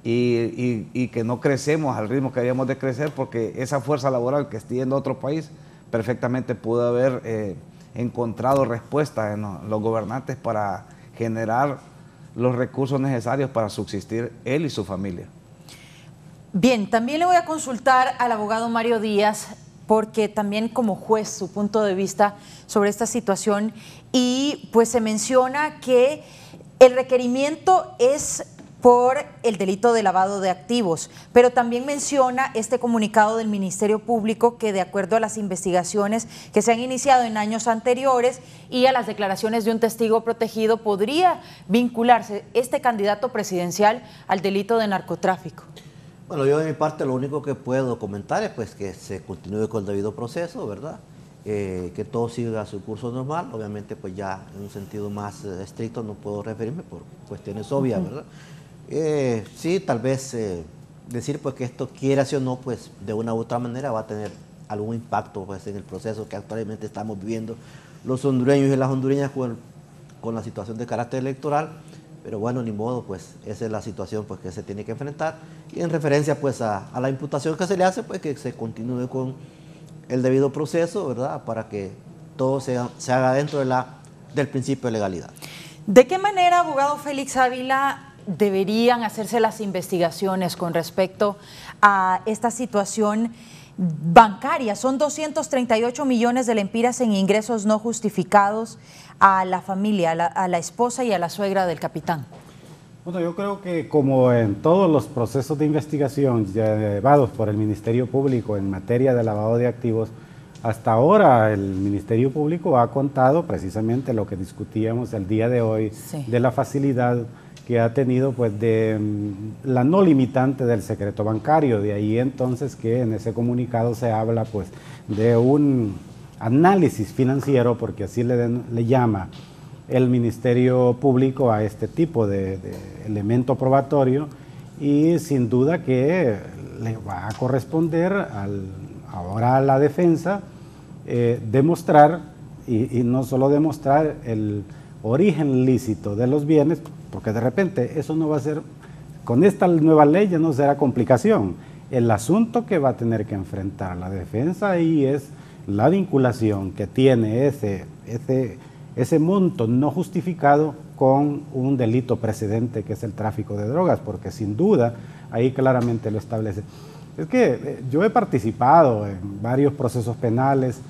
y que no crecemos al ritmo que debíamos de crecer, porque esa fuerza laboral que está yendo a otro país perfectamente pudo haber encontrado respuestas en los gobernantes para generar los recursos necesarios para subsistir él y su familia. Bien, también le voy a consultar al abogado Mario Díaz, porque también como juez su punto de vista sobre esta situación, y pues se menciona que el requerimiento es por el delito de lavado de activos, pero también menciona este comunicado del Ministerio Público que, de acuerdo a las investigaciones que se han iniciado en años anteriores y a las declaraciones de un testigo protegido, podría vincularse este candidato presidencial al delito de narcotráfico. Bueno, yo de mi parte lo único que puedo comentar es pues que se continúe con el debido proceso, ¿verdad? Que todo siga su curso normal. Obviamente pues ya en un sentido más estricto no puedo referirme por cuestiones obvias, ¿verdad? Sí, tal vez decir pues que esto, quiera sí o no, pues de una u otra manera va a tener algún impacto pues en el proceso que actualmente estamos viviendo los hondureños y las hondureñas con la situación de carácter electoral. Pero bueno, ni modo, pues esa es la situación pues que se tiene que enfrentar, y en referencia pues a la imputación que se le hace, pues que se continúe con el debido proceso, ¿verdad? Para que todo se haga dentro del principio de legalidad. ¿De qué manera, abogado Félix Ávila, deberían hacerse las investigaciones con respecto a esta situación bancaria? Son 238 millones de lempiras en ingresos no justificados a la familia, a la esposa y a la suegra del capitán. Bueno, yo creo que como en todos los procesos de investigación llevados por el Ministerio Público en materia de lavado de activos, hasta ahora el Ministerio Público ha contado precisamente lo que discutíamos el día de hoy, sí, de la facilidad que ha tenido pues de la no limitante del secreto bancario. De ahí entonces que en ese comunicado se habla pues de un análisis financiero, porque así le llama el Ministerio Público a este tipo de elemento probatorio, y sin duda que le va a corresponder ahora a la defensa demostrar, y no solo demostrar el origen lícito de los bienes, porque de repente eso no va a ser, con esta nueva ley ya no será complicación. El asunto que va a tener que enfrentar la defensa ahí es la vinculación que tiene ese monto no justificado con un delito precedente que es el tráfico de drogas, porque sin duda ahí claramente lo establece. Es que yo he participado en varios procesos penales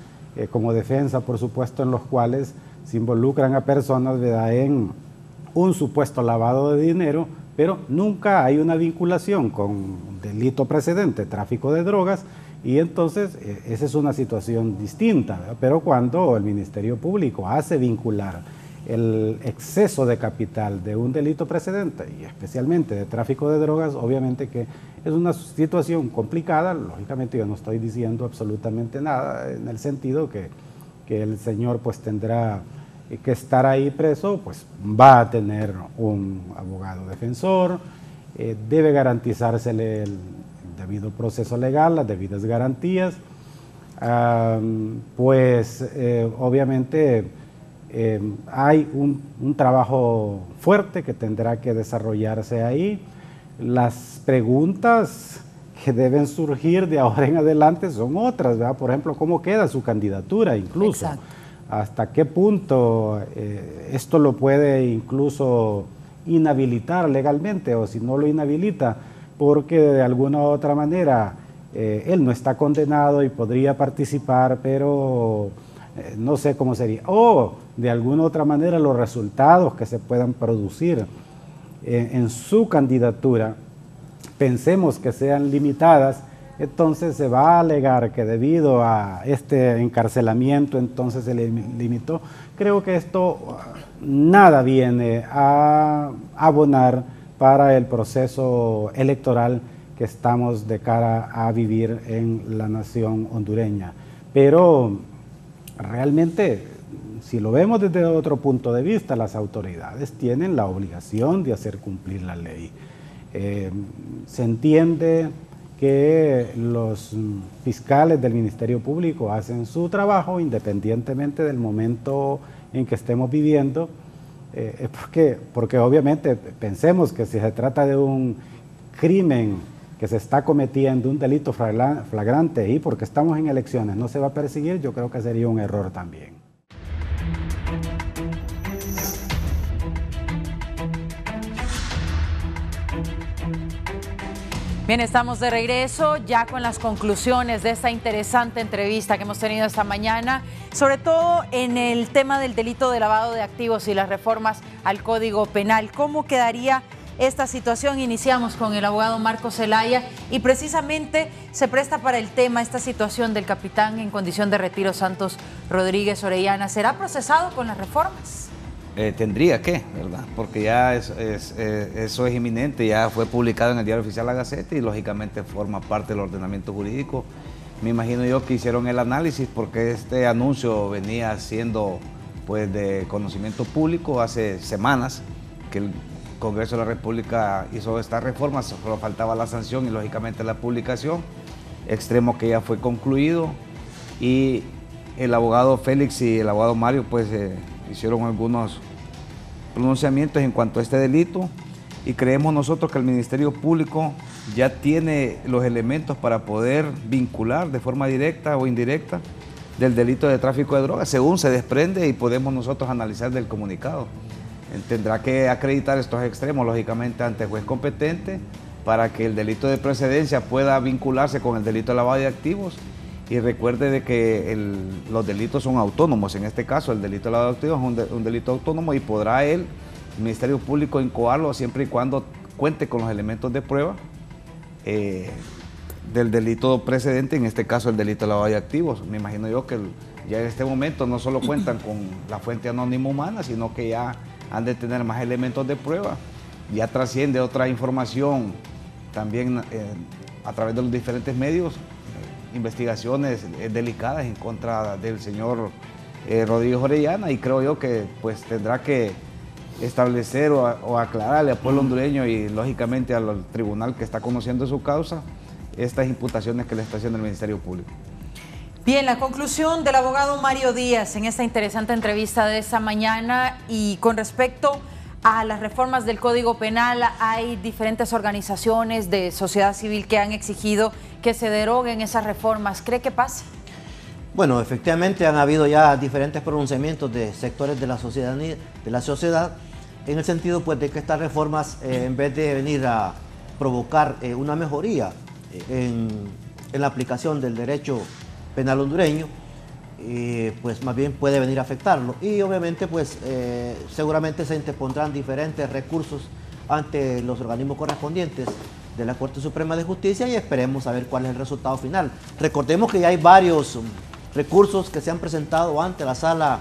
como defensa, por supuesto, en los cuales se involucran a personas, ¿verdad?, en un supuesto lavado de dinero, pero nunca hay una vinculación con un delito precedente, tráfico de drogas, y entonces esa es una situación distinta, ¿verdad? Pero cuando el Ministerio Público hace vincular el exceso de capital de un delito precedente, y especialmente de tráfico de drogas, obviamente que es una situación complicada. Lógicamente yo no estoy diciendo absolutamente nada en el sentido que el señor pues tendrá que estar ahí preso, pues va a tener un abogado defensor, debe garantizársele el debido proceso legal, las debidas garantías, obviamente hay un trabajo fuerte que tendrá que desarrollarse ahí. Las preguntas que deben surgir de ahora en adelante son otras, ¿verdad? Por ejemplo, ¿cómo queda su candidatura incluso? Exacto. ¿Hasta qué punto esto lo puede incluso inhabilitar legalmente? O si no lo inhabilita, porque de alguna u otra manera él no está condenado y podría participar, pero no sé cómo sería. O de alguna u otra manera los resultados que se puedan producir en su candidatura pensemos que sean limitadas, entonces se va a alegar que debido a este encarcelamiento entonces se le limitó. Creo que esto nada viene a abonar para el proceso electoral que estamos de cara a vivir en la nación hondureña. Pero realmente, si lo vemos desde otro punto de vista, las autoridades tienen la obligación de hacer cumplir la ley. Se entiende que los fiscales del Ministerio Público hacen su trabajo independientemente del momento en que estemos viviendo, porque obviamente pensemos que si se trata de un crimen que se está cometiendo, un delito flagrante, y porque estamos en elecciones no se va a perseguir, yo creo que sería un error también. Bien, estamos de regreso ya con las conclusiones de esta interesante entrevista que hemos tenido esta mañana, sobre todo en el tema del delito de lavado de activos y las reformas al Código Penal. ¿Cómo quedaría esta situación? Iniciamos con el abogado Marcos Zelaya y precisamente se presta para el tema esta situación del capitán en condición de retiro Santos Rodríguez Orellana. ¿Será procesado con las reformas? Tendría que, ¿verdad? Porque ya eso es inminente, ya fue publicado en el Diario Oficial La Gaceta y lógicamente forma parte del ordenamiento jurídico. Me imagino yo que hicieron el análisis porque este anuncio venía siendo pues de conocimiento público hace semanas que el Congreso de la República hizo esta reforma, solo faltaba la sanción y lógicamente la publicación, extremo que ya fue concluido, y el abogado Félix y el abogado Mario pues hicieron algunos pronunciamientos en cuanto a este delito y creemos nosotros que el Ministerio Público ya tiene los elementos para poder vincular de forma directa o indirecta del delito de tráfico de drogas, según se desprende y podemos nosotros analizar del comunicado. Tendrá que acreditar estos extremos, lógicamente, ante el juez competente para que el delito de precedencia pueda vincularse con el delito de lavado de activos. Y recuerde de que los delitos son autónomos, en este caso el delito de lavado de activos es un delito autónomo y podrá el Ministerio Público incoarlo siempre y cuando cuente con los elementos de prueba del delito precedente, en este caso el delito de lavado de activos. Me imagino yo que ya en este momento no solo cuentan con la fuente anónima humana, sino que ya han de tener más elementos de prueba. Ya trasciende otra información también a través de los diferentes medios, investigaciones delicadas en contra del señor Rodríguez Orellana, y creo yo que pues tendrá que establecer o aclararle al pueblo hondureño y lógicamente al tribunal que está conociendo su causa estas imputaciones que le está haciendo el Ministerio Público. Bien, la conclusión del abogado Mario Díaz en esta interesante entrevista de esta mañana. Y con respecto a las reformas del Código Penal, hay diferentes organizaciones de sociedad civil que han exigido que se deroguen esas reformas. ¿Cree que pase? Bueno, efectivamente han habido ya diferentes pronunciamientos de sectores de la sociedad en el sentido pues de que estas reformas en vez de venir a provocar una mejoría en la aplicación del derecho penal hondureño, pues más bien puede venir a afectarlo, y obviamente pues seguramente se interpondrán diferentes recursos ante los organismos correspondientes de la Corte Suprema de Justicia y esperemos a ver cuál es el resultado final. Recordemos que ya hay varios recursos que se han presentado ante la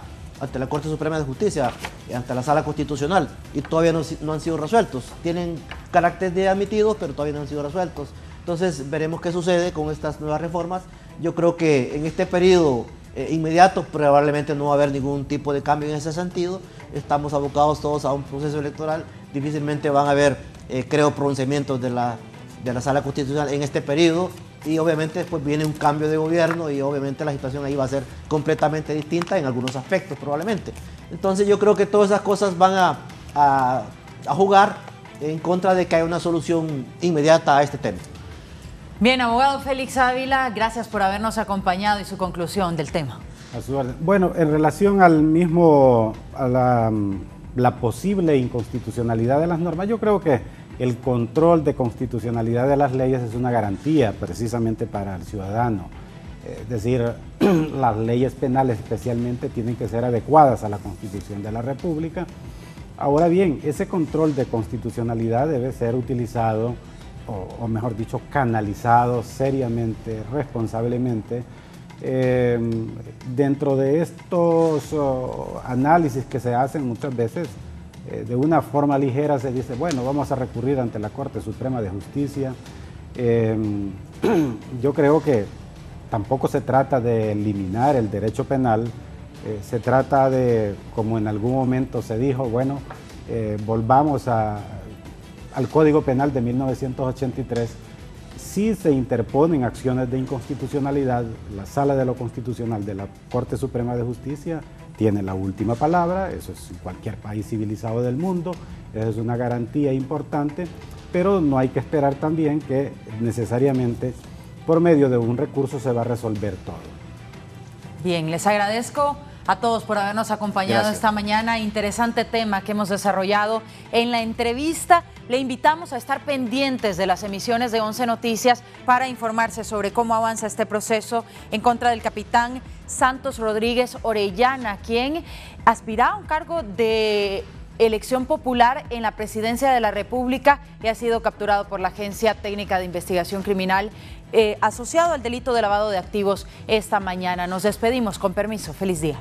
Corte Suprema de Justicia, ante la Sala Constitucional, y todavía no han sido resueltos. Tienen carácter de admitidos, pero todavía no han sido resueltos. Entonces veremos qué sucede con estas nuevas reformas. Yo creo que en este periodo inmediato probablemente no va a haber ningún tipo de cambio en ese sentido. Estamos abocados todos a un proceso electoral. Difícilmente van a haber, creo, pronunciamientos de la Sala Constitucional en este periodo. Y obviamente después viene un cambio de gobierno y obviamente la situación ahí va a ser completamente distinta en algunos aspectos probablemente. Entonces yo creo que todas esas cosas van a jugar en contra de que haya una solución inmediata a este tema. Bien, abogado Félix Ávila, gracias por habernos acompañado y su conclusión del tema. A su orden. Bueno, en relación a la posible inconstitucionalidad de las normas, yo creo que el control de constitucionalidad de las leyes es una garantía precisamente para el ciudadano. Es decir, las leyes penales especialmente tienen que ser adecuadas a la Constitución de la República. Ahora bien, ese control de constitucionalidad debe ser utilizado o mejor dicho, canalizados seriamente, responsablemente. Dentro de estos análisis que se hacen muchas veces, de una forma ligera se dice, bueno, vamos a recurrir ante la Corte Suprema de Justicia. Yo creo que tampoco se trata de eliminar el derecho penal, se trata de, como en algún momento se dijo, bueno, volvamos al Código Penal de 1983. Si se interponen acciones de inconstitucionalidad, la Sala de lo Constitucional de la Corte Suprema de Justicia tiene la última palabra, eso es en cualquier país civilizado del mundo, eso es una garantía importante, pero no hay que esperar también que necesariamente por medio de un recurso se va a resolver todo. Bien, les agradezco a todos por habernos acompañado esta mañana. Interesante tema que hemos desarrollado en la entrevista. Le invitamos a estar pendientes de las emisiones de 11 Noticias para informarse sobre cómo avanza este proceso en contra del capitán Santos Rodríguez Orellana, quien aspira a un cargo de elección popular en la presidencia de la República y ha sido capturado por la Agencia Técnica de Investigación Criminal asociado al delito de lavado de activos esta mañana. Nos despedimos, con permiso. Feliz día.